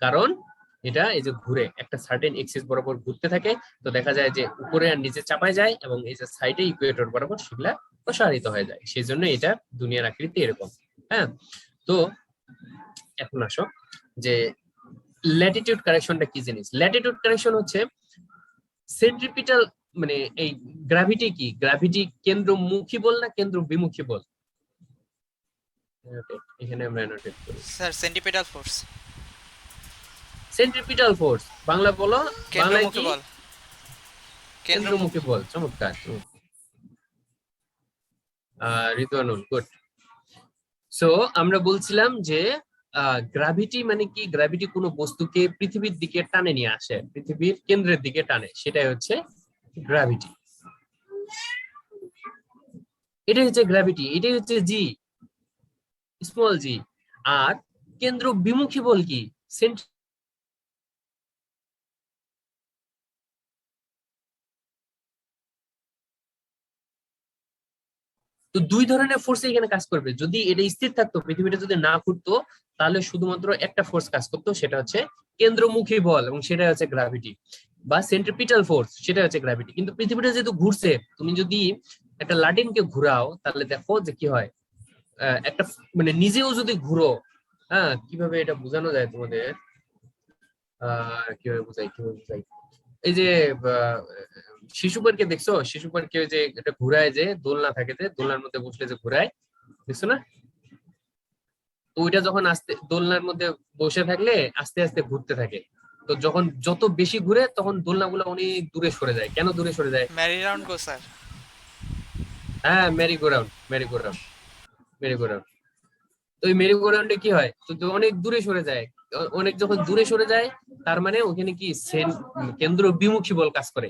কারণ এটা এই যে ঘুরে একটা সার্টেন এক্সিস বরাবর ঘুরতে থাকে, তো দেখা যায় যে উপরে আর নিচে চাপায় যায় এবং এই যে সাইডে ইকুয়েটর বরাবর সেগুলা প্রসারিত হয়ে যায়, সেই জন্য এটা দুনিয়ার আকৃতি এরকম। হ্যাঁ, তো এখন আসো যে ল্যাটিটিউড কারেকশনটা কি জিনিস। ল্যাটিটিউড কারেকশন হচ্ছে সেন্ট্রিপিটাল, মানে এই গ্র্যাভিটি কি, গ্র্যাভিটি কেন্দ্রমুখী বল না কেন্দ্র বিমুখী বল? এখানে আমরা নোটেট করি sir centripetal force, centripetal force. Bangla বলো, বাংলায় কেন্দ্রমুখী কি? বল। কেন্দ্রমুখী বল, চমৎকার। রিদওয়ানুল, গুড। সো আমরা বলছিলাম যে গ্র্যাভিটি মানে কি, গ্র্যাভিটি কোনো বস্তুকে পৃথিবীর দিকে টানে নিয়ে আসে, পৃথিবীর কেন্দ্রের দিকে টানে, সেটাই হচ্ছে গ্র্যাভিটি। এটাই হচ্ছে গ্র্যাভিটি, এটাই হচ্ছে জি, স্মল জি। আর কেন্দ্র বিমুখী বল কি? তো দুই ধরনের ফোর্স এখানে কাজ করবে। যদি এটা স্থির থাকতো, পৃথিবীটা যদি না ঘুরতো, তাহলে শুধুমাত্র একটা ফোর্স কাজ করতো, সেটা হচ্ছে কেন্দ্রমুখী বল, এবং সেটা হচ্ছে গ্র্যাভিটি বা সেন্ট্রিপিটাল ফোর্স, সেটা হচ্ছে গ্র্যাভিটি। কিন্তু পৃথিবীটা যেহেতু ঘুরছে, তুমি যদি একটা লাটিনকে ঘুরাও তাহলে দেখো যে কি হয়, একটা মানে নিজেও যদি ঘুরো, হ্যাঁ, কিভাবে এটা বোঝানো যায় তোমাদের, কিভাবে বুঝাই, এই যে শিশু পার্কে দেখছো, শিশু পার্কে যে এটা ঘুরায়, যে দোলনা থাকে, যে দোলনার মধ্যে বসলে যে ঘুরায়, দেখছো না? তো ওইটা যখন আস্তে দোলনার মধ্যে বসে থাকলে আস্তে আস্তে ঘুরতে থাকে, তো যখন যত বেশি ঘুরে তখন দোলনাগুলো অনেক দূরে সরে যায়। কেন দূরে সরে যায়? ম্যারি রাউন্ড গো স্যার। হ্যাঁ, Mary go round, Mary go round, Mary go round. তো ওই মেরি গো রাউন্ডে কি হয়, তো অনেক দূরে সরে যায়। অনেক যখন দূরে সরে যায়, তার মানে ওখানে কি কেন্দ্র বিমুখী বল কাজ করে।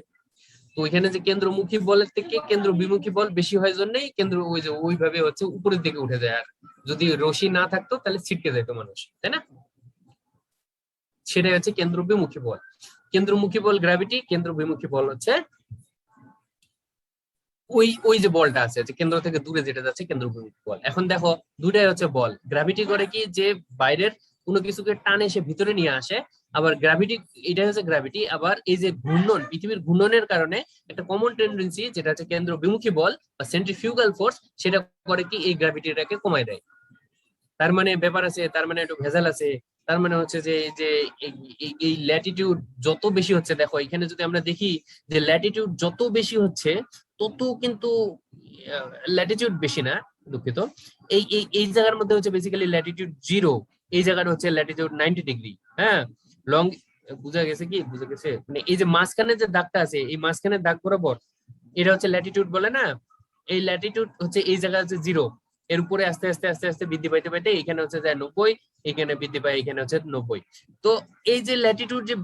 তো ওইখানে যে কেন্দ্রমুখী বলের থেকে কেন্দ্র বিমুখী বল বেশি হয় জন্যই কেন্দ্র ওই যে ওইভাবে হচ্ছে উপরের দিকে উঠে যায়। আর যদি রশি না থাকতো তাহলে ছিটকে যেত মানুষ, তাই না? সেটাই হচ্ছে কেন্দ্র বিমুখী বল। কেন্দ্রমুখী বল গ্র্যাভিটি, কেন্দ্র বিমুখী বল হচ্ছে ওই ওই যে বলটা আছে, যে কেন্দ্র থেকে দূরে যেটা যাচ্ছে, কেন্দ্র বিমুখী বল। এখন দেখো দুটাই হচ্ছে বল। গ্র্যাভিটি করে কি, যে বাইরের কোনো কিছুকে টানে সে ভিতরে নিয়ে আসে। আবার গ্র্যাভিটি, এটা হচ্ছে গ্র্যাভিটি। আবার এই যে ঘূর্ণন, পৃথিবীর ঘূর্ণনের কারণে একটা কমন টেন্ডেন্সি, যেটা হচ্ছে কেন্দ্র বিমুখী বল বা সেন্ট্রিফিউগাল ফোর্স, সেটা করে কি এই গ্র্যাভিটিটাকে কমায় দেয়। তার মানে ব্যাপার আছে, তার মানে একটু ভেজাল আছে। তার মানে হচ্ছে যে এই ল্যাটিটিউড যত বেশি হচ্ছে, দেখো এখানে যদি আমরা দেখি যে ল্যাটিটিউড যত বেশি হচ্ছে তত কিন্তু ল্যাটিটিউড বেশি না, দুঃখিত। এই এই এই জায়গার মধ্যে হচ্ছে বেসিক্যালি ল্যাটিটিউড 0, এই জায়গাটা হচ্ছে ল্যাটিটিউড 90 ডিগ্রি। হ্যাঁ, লং, বুঝা গেছে কি, বুঝা গেছে? মানে এই যে মাঝখানে যে দাগটা আছে, এই মাঝখানের দাগ বরাবর এটা হচ্ছে ল্যাটিটিউড বলে না। এই ল্যাটিটিউড হচ্ছে এই জায়গা হচ্ছে 0, এর উপরে আস্তে আস্তে আস্তে আস্তে বৃদ্ধি পাইতে পাইতে এখানে হচ্ছে যায় 90, এখানে বৃদ্ধি পায়, এখানে হচ্ছে 90। তো এই যে ল্যাটিটিউড, যে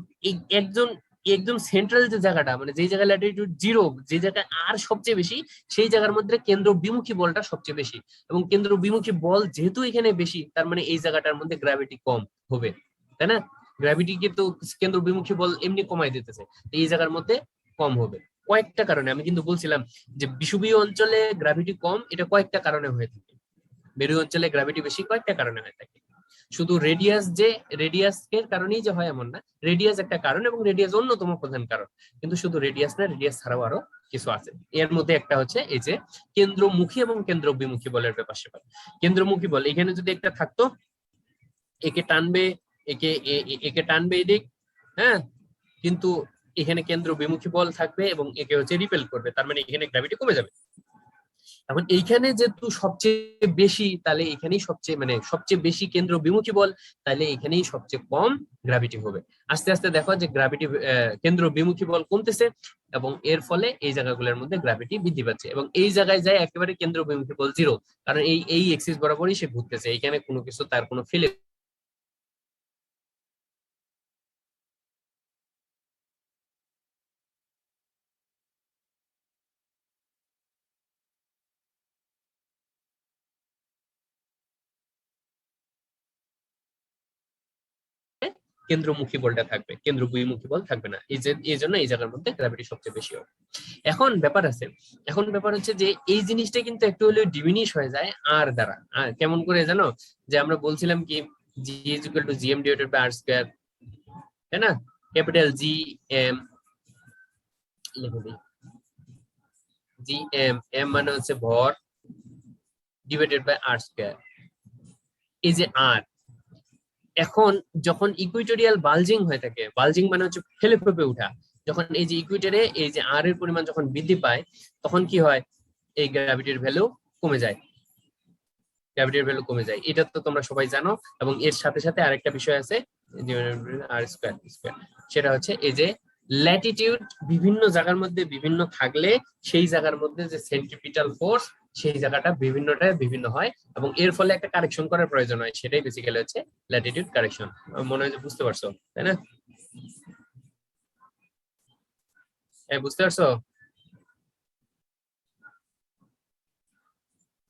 একজন একদম সেন্ট্রাল যে জায়গাটা, মানে যেই জায়গায় ল্যাটিটিউড 0, যে জায়গায় আর সবচেয়ে বেশি, সেই জায়গার মধ্যে কেন্দ্র বিমুখী বলটা সবচেয়ে বেশি। এবং কেন্দ্র বিমুখী বল যেহেতু এখানে বেশি, তার মানে এই জায়গাটার মধ্যে গ্র্যাভিটি কম হবে, তাই না? গ্র্যাভিটি কিন্তু কেন্দ্র বিমুখী বল এমনি কমাই দিতেছে, এই জায়গার মধ্যে কম হবে। কয়েকটা কারণে, আমি কিন্তু বলছিলাম যে বিষুবীয় অঞ্চলে গ্র্যাভিটি কম, এটা কয়েকটা কারণে হয়ে থাকে। মেরু অঞ্চলে গ্র্যাভিটি বেশি কয়েকটা কারণে হয়ে থাকে। শুধু রেডিয়াস, যে রেডিয়াসের কারণেই যে হয় এমন না, রেডিয়াস একটা কারণ এবং রেডিয়াস অন্যতম প্রধান কারণ। কিন্তু শুধু রেডিয়াস না, রেডিয়াস ছাড়াও আরো কিছু আছে। এর মধ্যে একটা হচ্ছে এই যে কেন্দ্রমুখী এবং কেন্দ্র বিমুখী বলের ব্যাপার স্যাপার। কেন্দ্রমুখী বল এখানে যদি একটা থাকতো, একে টানবে, একে টানবে এদিক, হ্যাঁ, কিন্তু এখানে কেন্দ্র বিমুখী বল থাকবে এবং একে হচ্ছে রিপেল করবে, তার মানে এখানে গ্র্যাভিটি কমে যাবে। এখন এইখানে যেহেতু সবচেয়ে বেশি, তাহলে এখানেই সবচেয়ে মানে সবচেয়ে বেশি কেন্দ্র বিমুখী বল, তাহলে এখানেই সবচেয়ে কম গ্র্যাভিটি হবে। আস্তে আস্তে দেখো যে গ্র্যাভিটি, কেন্দ্র বিমুখী বল কমতেছে এবং এর ফলে এই জায়গাগুলোর মধ্যে গ্র্যাভিটি বৃদ্ধি পাচ্ছে, এবং এই জায়গায় যায় একেবারে কেন্দ্র বিমুখী বল 0, কারণ এই এই এক্সিস বরাবরই সে ঘুরতেছে, এখানে কোনো কিছু তার কোনো ফেলে কেন্দ্রমুখী বলটা থাকবে, কেন্দ্রবিমুখী বল থাকবে না। এই জন্য এই জায়গার মধ্যে গ্র্যাভিটি সবচেয়ে বেশি হবে। এখন ব্যাপার হচ্ছে যে এই জিনিসটা কিন্তু একটু হলেও ডিমিনিশ হয়ে যায় আর দ্বারা। আর কেমন করে জানো, যে আমরা বলছিলাম কি g is equal to gm divided by r square, তাই না? ক্যাপিটাল জি এম লিখে দিই, জি এম, এম মানে হচ্ছে ভর, ডিভাইডেড বাই আর স্কয়ার। এই যে আর, এখন যখন ইকুইটোরিয়াল বালজিং হয়ে থাকে, বালজিং মানে হচ্ছে ফেলে ফেপে ওঠা, যখন এই যে ইকুইটরে এই যে আর এর পরিমাণ যখন বৃদ্ধি পায়, তখন কি হয়, এই গ্র্যাভিটির ভ্যালু কমে যায়, গ্র্যাভিটির ভ্যালু কমে যায়। এটা তো তোমরা সবাই জানো। এবং এর সাথে সাথে আরেকটা বিষয় আছে, আর স্কয়ার, সেটা হচ্ছে এই যে ল্যাটিটিউড বিভিন্ন জায়গার মধ্যে বিভিন্ন থাকলে সেই জায়গার মধ্যে যে সেন্ট্রিপিটাল ফোর্স, সেই জায়গাটা বিভিন্নটায় বিভিন্ন হয় এবং এর ফলে একটা কারেকশন করার প্রয়োজন হয়, সেটাই বেসিক্যালি হচ্ছে ল্যাটিটিউড কারেকশন। মনে হয় যে বুঝতে পারছো, তাই না? বুঝতে পারছো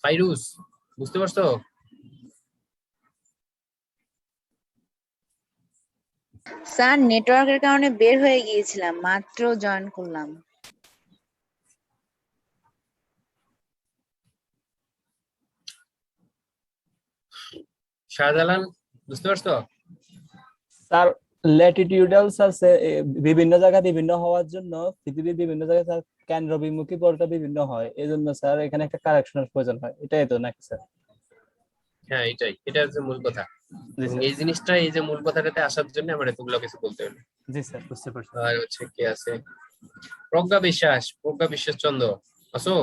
ফাইরুজ, বুঝতে পারছো? স্যার নেটওয়ার্কের কারণে বের হয়ে গিয়েছিলাম, মাত্র জয়েন করলাম। শাহজালাল, বুঝতে পারছো? স্যার ল্যাটিটিউডাল স্যার বিভিন্ন জায়গা বিভিন্ন হওয়ার জন্য পৃথিবীর বিভিন্ন জায়গায় স্যার কেন্দ্রবিমুখী বলটা বিভিন্ন হয়, এই জন্য স্যার এখানে একটা কারেকশনের প্রয়োজন হয়, এটাই তো নাকি স্যার? হ্যাঁ, এটা হচ্ছে মূল কথা। জি স্যার। এই জিনিসটা, এই যে মূল কথাটাতে আসার জন্য আমার এতগুলো কিছু বলতে হলো। জি স্যার, বুঝতে পারছি। আর হচ্ছে কে আছে, প্রজ্ঞা বিশ্বাস চন্দ্র আসো,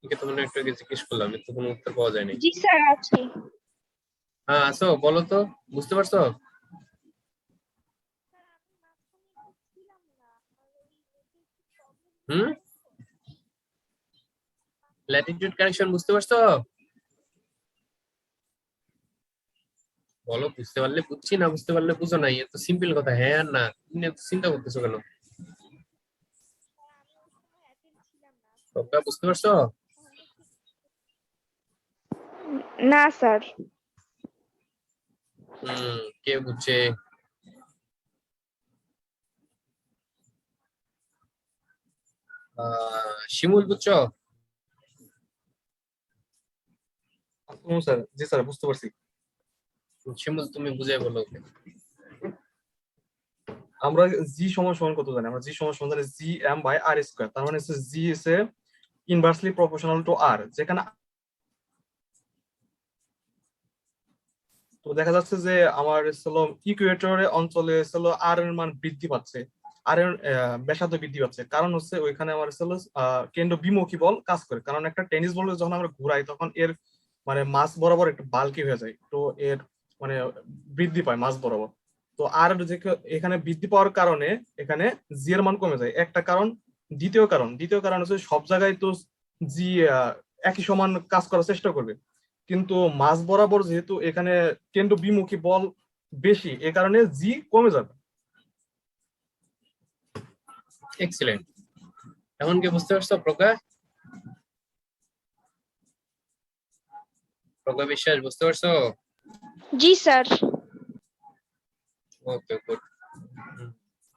একে তো মনে একটু আগে জিজ্ঞেস করলাম, তো কোনো উত্তর পাওয়া যায়নি। জি স্যার আছি। হ্যাঁ আসো, বলো তো, বুঝতে পারছো? ল্যাটিটিউড কারেকশন বুঝতে পারছো? বলো, বুঝতে পারলে বুঝছি, না বুঝতে পারলে বুঝো নাই, এত সিম্পল কথা। হ্যাঁ আর না, তুমি এত চিন্তা করতেছো কেন? বুঝতে পারছো? না স্যার। কে বুঝছে? শিমুল বুঝছো? স্যার জি স্যার, বুঝতে পারছি। শিমুল তুমি বুঝাই বলো ওকে। আমরা জি সমান সমান কত জানি? আমরা জি সমান সমান জানি G M by R square. তার মানে হচ্ছে G is inversely proportional to R, যেখানে তো দেখা যাচ্ছে যে আমার ইকুয়েটরের অঞ্চলে আর এর মান বৃদ্ধি পাচ্ছে, আর এর ব্যাসার্ধ বৃদ্ধি পাচ্ছে। কারণ হচ্ছে ওইখানে আমার কেন্দ্র বিমুখী বল কাজ করে। কারণ একটা টেনিস বল যখন আমরা ঘুরাই, তখন এর মানে মাঝ বরাবর একটু বাল্কি হয়ে যায়, তো এর মানে বৃদ্ধি পায় মাঝ বরাবর। তো আর এখানে বৃদ্ধি পাওয়ার কারণে এখানে জি এর মান কমে যায়, একটা কারণ। দ্বিতীয় কারণ হচ্ছে সব জায়গায় তো জি একই সমান কাজ করার চেষ্টা করবে, কিন্তু মাঝ বরাবর যেহেতু এখানে কেন্দ্র বিমুখী বল বেশি, এ কারণে জি কমে যাবে। এক্সিলেন্ট। এখন কি বুঝতে পারছো প্রজ্ঞা বিশ্বাস, বুঝতে পারছো? জি স্যার। ওকে, গুড।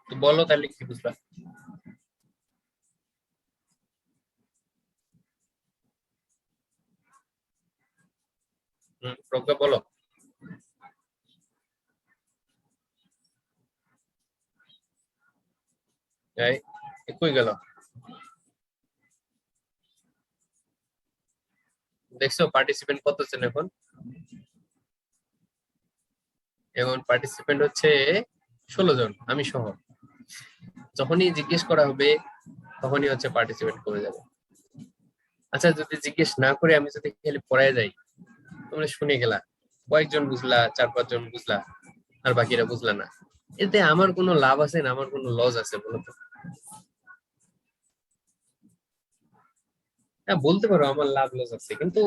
তো বলো তাহলে কি বুঝলা? প্রজ্ঞা বলো। কই গেল? দেখছো পার্টিসিপেন্ট কতজন এখন? এখন পার্টিসিপেন্ট হচ্ছে 16 জন, আমি সহ। যখনই জিজ্ঞেস করা হবে তখনই হচ্ছে পার্টিসিপেন্ট কমে যাবে। আচ্ছা, যদি জিজ্ঞেস না করে আমি যদি খালি পড়ায় যাই, তোমরা শুনে গেলা, কয়েকজন বুঝলা, 4-5 জন বুঝলা, আর বাকিরা বুঝলা না, এতে আমার কোনো লাভ আছে না আমার কোনো লস আছে বলো তো? হ্যাঁ, বলতে পারো আমার লাভ লস আছে, কিন্তু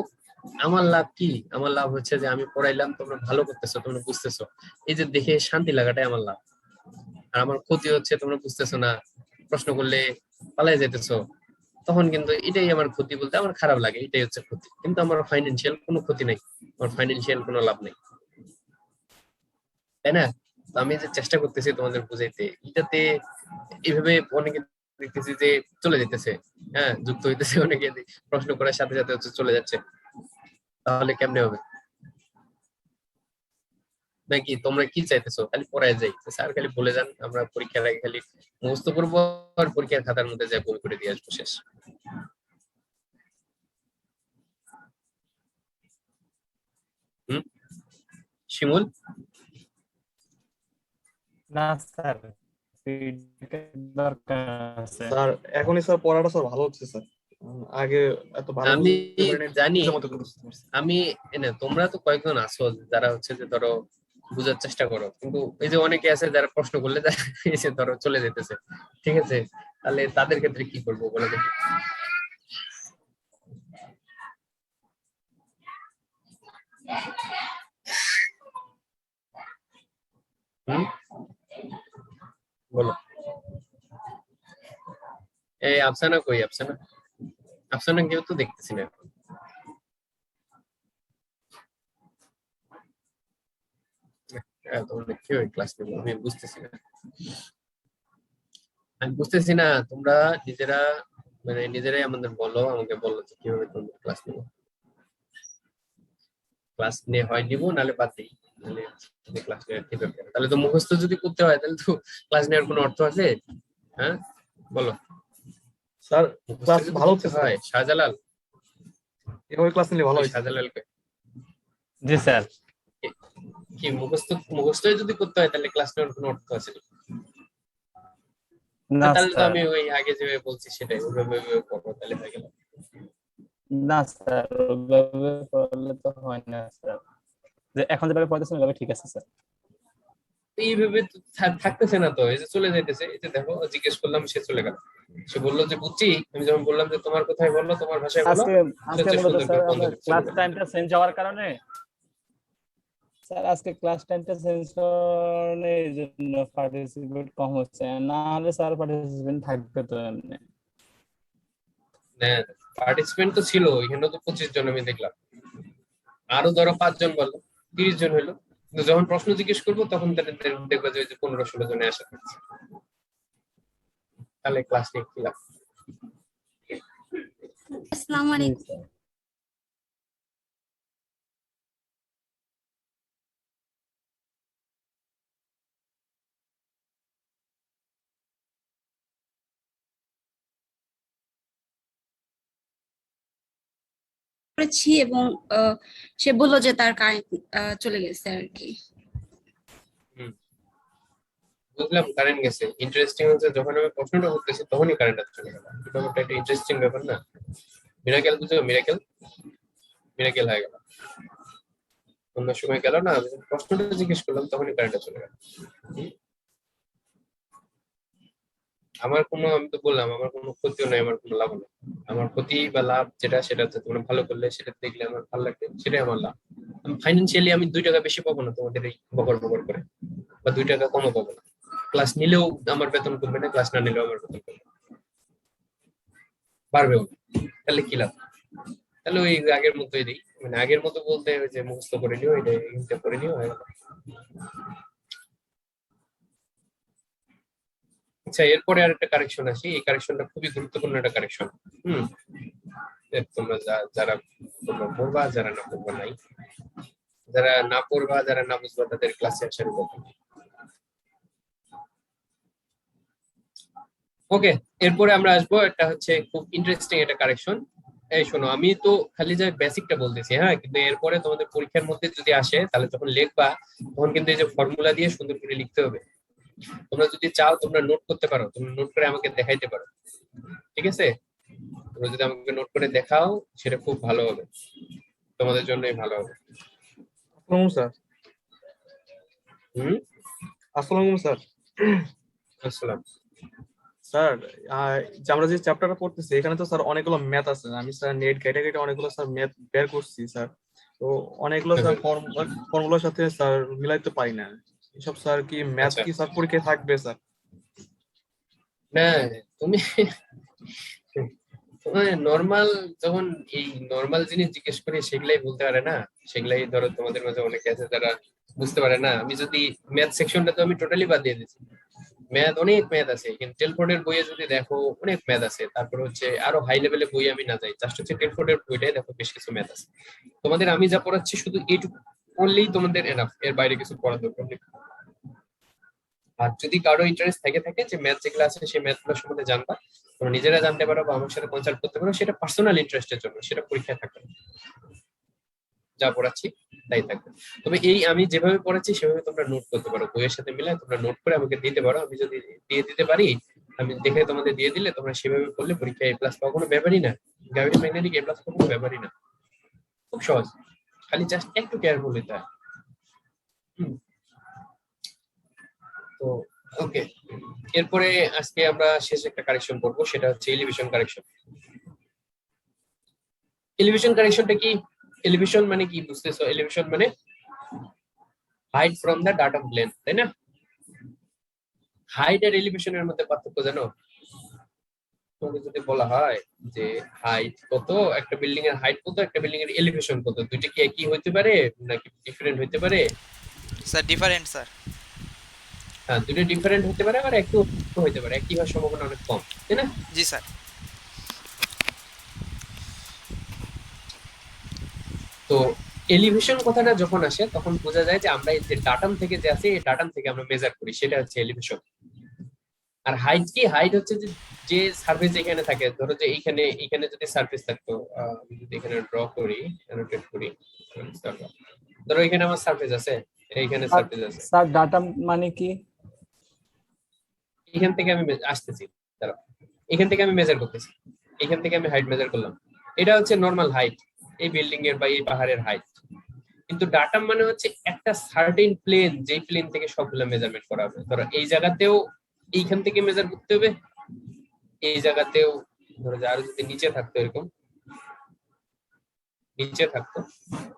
আমার লাভ কি? আমার লাভ হচ্ছে যে আমি পড়াইলাম, তোমরা ভালো করতেছো, তোমরা বুঝতেছো, এই যে দেখে শান্তি লাগাটাই আমার লাভ। আর আমার ক্ষতি হচ্ছে তোমরা বুঝতেছো না, প্রশ্ন করলে পালাই যেতেছো, তখন কিন্তু এটাই আমার ক্ষতি, বলতে আমার খারাপ লাগে, এটাই হচ্ছে ক্ষতি। কিন্তু আমার ফাইন্যান্সিয়াল কোনো ক্ষতি নাই, আমার ফাইন্যান্সিয়াল কোনো লাভ নেই, তাই না? তো আমি যে চেষ্টা করতেছি তোমাদের বুঝাইতে, এটাতে এইভাবে অনেকে দেখতেছি যে চলে যেতেছে, হ্যাঁ যুক্ত হইতেছে, অনেকে প্রশ্ন করার সাথে সাথে হচ্ছে চলে যাচ্ছে, তাহলে কেমনে হবে? নাকি তোমরা কি চাইতেছো খালি পড়ায় যাই, স্যার খালি বলে যান, আমরা পরীক্ষার আগে খালি মুখস্থ করবো আর পরীক্ষার খাতার মধ্যে যাই বই করে দিয়ে আসবো, শেষ? হুম, শিমুল? না স্যার, feedback দরকার আছে। স্যার এখনই স্যার পড়াটা স্যার ভালো হচ্ছে স্যার, আগে এত ভালো আমি বুঝতে পারিনি, জানি, বুঝার মতো করে বুঝতে পারছি। আমি তোমরা তো কয়েকজন আছো যারা হচ্ছে যে ধরো বুঝার চেষ্টা করো, কিন্তু এই যে অনেকে আছে যারা প্রশ্ন করলে তারা এসে ধরো চলে যেতেছে, ঠিক আছে? তাহলে তাদের ক্ষেত্রে কি করবো বলে দেখি। হুম, বলো। এই আফসানা কই? আফসানা, আফসানা কেউ তো দেখতেছি না এখন। তোমরা কেউ ক্লাস নেবো আমি বুঝতেছি না, আমি বুঝতেছি না। তোমরা নিজেরা মানে নিজেরাই আমাদের বলো, আমাকে বলো যে কিভাবে তোমরা ক্লাস নেবো। ক্লাস নিয়ে হয় নিবো, নাহলে বাদ দিই। নাহলে ক্লাস নেওয়ার কি দরকার? তাহলে তো মুখস্থ যদি করতে হয় তাহলে তো ক্লাস নেওয়ার কোনো অর্থ আছে? হ্যাঁ বলো। স্যার মুখস্থ ক্লাস যদি ভালো করতে হচ্ছে স্যার, হয়, শাহজালাল, এভাবে ক্লাস নিলে ভালো ওই হয়েছে। শাহজালাল জি স্যার। কি মুখস্থ যদি করতে হয় তাহলে ক্লাস নেওয়ার কোনো অর্থ আছে না? না তাহলে তো স্যার, আমি ওই আগে যেভাবে বলছি সেটাই ওইভাবে করবো, তাহলে হয়ে গেল। না স্যার, ওইভাবে করলে তো হয় না স্যার। যে এখন যেভাবে পড়াতেছেন ওইভাবে ঠিক আছে স্যার। এইভাবে তো থাকতেছে না তো, এই যে চলে যাইতেছে। এই যে দেখো, জিজ্ঞেস করলাম সে চলে গেল, সে বললো যে বুঝছি, আমি যখন বললাম যে তোমার কোথায় বললো, তোমার ভাষায় বলো, আজকে সে আজকে হচ্ছে মূলত সুন্দর স্যার করে বন্ধ আমরা করে চলে ক্লাস গেল। টাইমটা চেঞ্জ হওয়ার কারণে, স্যার আজকে ক্লাস টাইমটা চেঞ্জ কারণে এই জন্য পার্টিসিপেট কম হচ্ছে, না হলে স্যার পার্টিসিপেন্ট থাকবে তো এমনি। হ্যাঁ, পার্টিসিপেন্ট তো ছিল এখানে, তো 25 জন আমি দেখলাম, আরো ধরো 5 জন বললো, 30 জন হইলো। কিন্তু যখন প্রশ্ন জিজ্ঞেস করবো তখন তাদের দেখবা যে 15-16 জনে আসা থাকছে, তাহলে ক্লাস নিয়ে কি লাভ? আসসালামু জি আলাইকুম। স্যার। করেছি এবং সে বললো যে তার কারেন্ট চলে গেছে আর কি। হুম, বুঝলাম কারেন্ট গেছে। ইন্টারেস্টিং হচ্ছে যখন আমি প্রশ্নটা করতেছি তখনই কারেন্ট চলে গেল। এটা একটা ইন্টারেস্টিং ব্যাপার না? মিরাকেল, বুঝছো? মিরাকেল, মিরাকেল হয়ে গেল। অন্য সময় গেল না, আমি যখন প্রশ্নটা জিজ্ঞেস করলাম তখনই কারেন্টটা চলে গেল। আমার কোনো, আমি তো বললাম আমার কোনো ক্ষতিও নাই, আমার কোনো লাভ নেই। আমার ক্ষতি বা লাভ যেটা, সেটা হচ্ছে তোমরা ভালো করলে, সেটা দেখলে আমার ভালো লাগবে, সেটাই আমার লাভ। আমি ফাইন্যান্সিয়ালি আমি 2 টাকা বেশি পাবো না তোমাদের এই বকর বকর করে, বা 2 টাকা কমও পাবো না। ক্লাস নিলেও আমার বেতন কমবে না, ক্লাস না নিলেও আমার বেতন কমবে, পারবেও না। তাহলে কি লাভ? তাহলে ওই আগের মতোই দিই, মানে আগের মতো বলতে ওই যে মুখস্থ করে নিও, এটা করে নিও, হয়ে গেল। আচ্ছা, এরপরে আর একটা কারেকশন আসি। এই কারেকশনটা খুবই গুরুত্বপূর্ণ একটা কারেকশন। হুম, তোমরা যারা তোমরা পড়বা, যারা না পড়বা নাই, যারা না পড়বা, যারা না বুঝবা তাদের ক্লাসে আসার কথা। ওকে, এরপরে আমরা আসবো, এটা হচ্ছে খুব ইন্টারেস্টিং একটা কারেকশন। এই শোনো, আমি তো খালি যে বেসিকটা বলতেছি, হ্যাঁ, কিন্তু এরপরে তোমাদের পরীক্ষার মধ্যে যদি আসে তাহলে যখন লিখবা তখন কিন্তু এই যে ফর্মুলা দিয়ে সুন্দর করে লিখতে হবে। তোমরা যদি চাও তোমরা নোট করতে পারো, তোমরা নোট করে আমাকে দেখাইতে পারো, ঠিক আছে? তোমরা যদি আমাকে নোট করে দেখাও সেটা খুব ভালো হবে, তোমাদের জন্যই ভালো হবে। আসসালামু স্যার। হুম, আসসালামু স্যার। আসসালাম। স্যার যে আমরা যে চ্যাপ্টারটা পড়তেছি এখানে তো স্যার অনেকগুলো ম্যাথ আছে, আমি স্যার নেট ঘেটে ঘেটে অনেকগুলো স্যার ম্যাথ বের করছি স্যার, তো অনেকগুলো স্যার ফর্মুলার সাথে স্যার মিলাইতে পারি না। এসব স্যার কি ম্যাথ আচ্ছা, কি স্যার পরীক্ষায় থাকবে স্যার? না তুমি নর্মাল, যখন এই নর্মাল জিনিস জিজ্ঞেস করি সেগুলাই বলতে পারে না, সেগুলাই ধরো তোমাদের মাঝে অনেকে আছে যারা বুঝতে পারে না। আমি যদি ম্যাথ সেকশনটা তো আমি টোটালি বাদ দিয়ে দিচ্ছি, ম্যাথ অনেক ম্যাথ আছে, কিন্তু টেলফোর্ডের বইয়ে যদি দেখো অনেক ম্যাথ আছে। তারপর হচ্ছে আরো হাই লেভেলের বই আমি না যাই, জাস্ট হচ্ছে টেলফোর্ডের বইটাই দেখো, বেশ কিছু ম্যাথ আছে। তোমাদের আমি যা পড়াচ্ছি শুধু এইটুকু পড়লেই তোমাদের এনাফ, এর বাইরে কিছু পড়ার দরকার নেই। আর যদি কারো ইন্টারেস্ট থাকে যে ম্যাথ যেগুলো আছে সেই ম্যাথ গুলো সম্বন্ধে জানবা, তোমরা নিজেরা জানতে পারো বা আমার সাথে কনসাল্ট করতে পারো, সেটা পার্সোনাল ইন্টারেস্টের জন্য, সেটা পরীক্ষায় থাকবে না। যা পড়াচ্ছি তাই থাকবে। তবে এই আমি যেভাবে পড়াচ্ছি সেভাবে তোমরা নোট করতে পারো, বইয়ের সাথে মিলে তোমরা নোট করে আমাকে দিতে পারো। আমি যদি দিয়ে দিতে পারি, আমি দেখে তোমাদের দিয়ে দিলে তোমরা সেভাবে পড়লে পরীক্ষায় A+ পাওয়া কোনো ব্যাপারই না। গ্র্যাভিটি ম্যাগনেটিক A+ পাওয়া কোনো ব্যাপারই না, খুব সহজ, খালি জাস্ট একটু কেয়ারফুল হতে হয়। তো ওকে, এরপরে আজকে আমরা শেষ একটা কারেকশন করবো, সেটা হচ্ছে এলিভেশন কারেকশন। এলিভেশন কারেকশনটা কি? এলিভেশন মানে কি বুঝতেছো? এলিভেশন মানে height from the datum plane, তাই না? হাইট আর এলিভেশনের মধ্যে পার্থক্য জানো? তোমাকে যদি বলা হয় যে হাইট কত, একটা বিল্ডিং এর হাইট কত, একটা বিল্ডিং এর এলিভেশন কত, দুইটা কি একই হইতে পারে নাকি ডিফারেন্ট হইতে পারে? Sir different sir. হ্যাঁ, দুটো ডিফারেন্ট হতে পারে, আবার একটু হইতে পারে, একই হওয়ার সম্ভাবনা অনেক কম, তাই না? জি স্যার। তো এলিভেশন কথাটা যখন আসে তখন বোঝা যায় যে আমরা এই যে ডাটাম থেকে যে আছে, এই ডাটাম থেকে আমরা মেজার করি, সেটা হচ্ছে এলিভেশন। আর হাইট কি? হাইট হচ্ছে যে যে সারফেস এখানে থাকে, ধরো যে এইখানে এইখানে যদি সারফেস থাকতো, আমি যদি এখানে ড্র করি, অ্যানোটেট করি, ধরো এখানে আমার সারফেস আছে, এইখানে সারফেস আছে, স্যার ডাটা মানে কি? এখান থেকে আমি আসতেছি, ধরো এখান থেকে আমি মেজার করতেছি, এখান থেকে আমি হাইট মেজার করলাম, এটা হচ্ছে নর্মাল হাইট এই বিল্ডিং এর বা এই পাহাড়ের হাইট। কিন্তু ডাটাম মানে হচ্ছে একটা সার্টেন প্লেন, যেই প্লেন থেকে সবগুলো মেজারমেন্ট করা হবে। ধরো এই জায়গাতেও এইখান থেকে মেজার করতে হবে, এই জায়গাতেও ধরো যে আরো যদি নিচে থাকতো, এরকম নিচে থাকতো,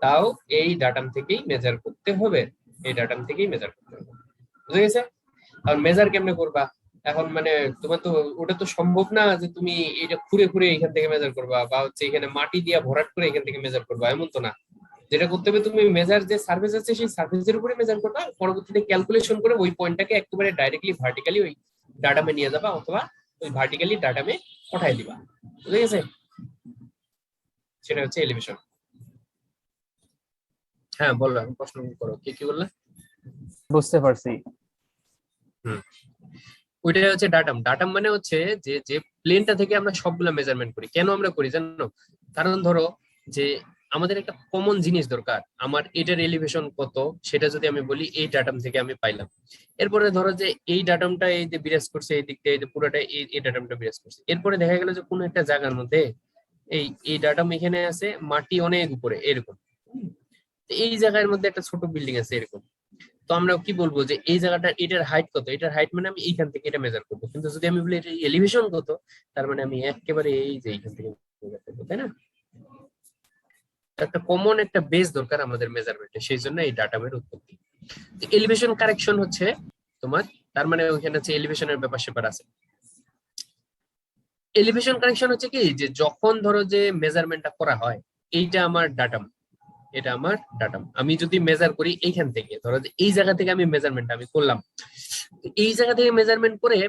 তাও এই ডাটাম থেকেই মেজার করতে হবে, এই ডাটাম থেকেই মেজার করতে হবে। বুঝে গেছে? আর মেজার কেমনে করবা এখন? মানে তোমার তো ওটা তো সম্ভব না যে তুমি এটা খুঁড়ে খুঁড়ে এখান থেকে মেজার করবা, বা হচ্ছে এখানে মাটি দিয়ে ভরাট করে এখান থেকে মেজার করবা, এমন তো না। যেটা করতে হবে, তুমি মেজার যে সার্ফেস আছে সেই সার্ফেসের উপরে মেজার করবা, পরবর্তীতে ক্যালকুলেশন করে ওই পয়েন্টটাকে একেবারে ডাইরেক্টলি ভার্টিক্যালি ওই ডাটামে নিয়ে যাবা, অথবা ওই ভার্টিক্যালি ডাটামে পাঠাই দিবা। বুঝে গেছে? সেটা হচ্ছে এলিভেশন। হ্যাঁ বললো, আমি প্রশ্ন করো, কি বললে? বুঝতে পারছি। ওইটা হচ্ছে ডাটাম। ডাটাম মানে হচ্ছে যে যে প্লেনটা থেকে আমরা সবগুলা মেজারমেন্ট করি। কেন আমরা করি জানো? কারণ ধরো যে আমাদের একটা কমন জিনিস দরকার, আমার এটার এলিভেশন কত, সেটা যদি আমি বলি এই ডাটাম থেকে আমি পাইলাম। এরপরে ধরো যে এই ডাটামটা এই যে বিরাজ করছে এই দিক দিয়ে, এই যে পুরোটা এই ডাটামটা বিরাজ করছে। এরপরে দেখা গেল যে কোনো একটা জায়গার মধ্যে এই ডাটাম এখানে আছে, মাটি অনেক উপরে এরকম, এই জায়গার মধ্যে একটা ছোট বিল্ডিং আছে এরকম। তো আমরা কি বলবো যে এই জায়গাটা এটার হাইট কত, এটার হাইট মানে আমি এইখান থেকে এটা মেজার করবো। কিন্তু যদি আমি বলি এটা এলিভেশন কত, তার মানে আমি একেবারে এই যে এইখান থেকে মেজার করবো, তাই না? একটা কমন একটা বেস দরকার আমাদের মেজারমেন্টে, সেই জন্য এই ডাটামের উৎপত্তি। এলিভেশন কারেকশন হচ্ছে তোমার, তার মানে ওইখানে হচ্ছে এলিভেশনের ব্যাপার স্যাপার আছে। এলিভেশন কারেকশন হচ্ছে কি, যে যখন ধরো যে মেজারমেন্টটা করা হয়, এইটা আমার ডাটাম, এটা আমার ডাটাম, আমি যদি মেজার করি এইখান থেকে, ধরো যে এই জায়গা থেকে আমি মেজারমেন্ট আমি করলাম, এই জায়গা থেকে মেজারমেন্ট করে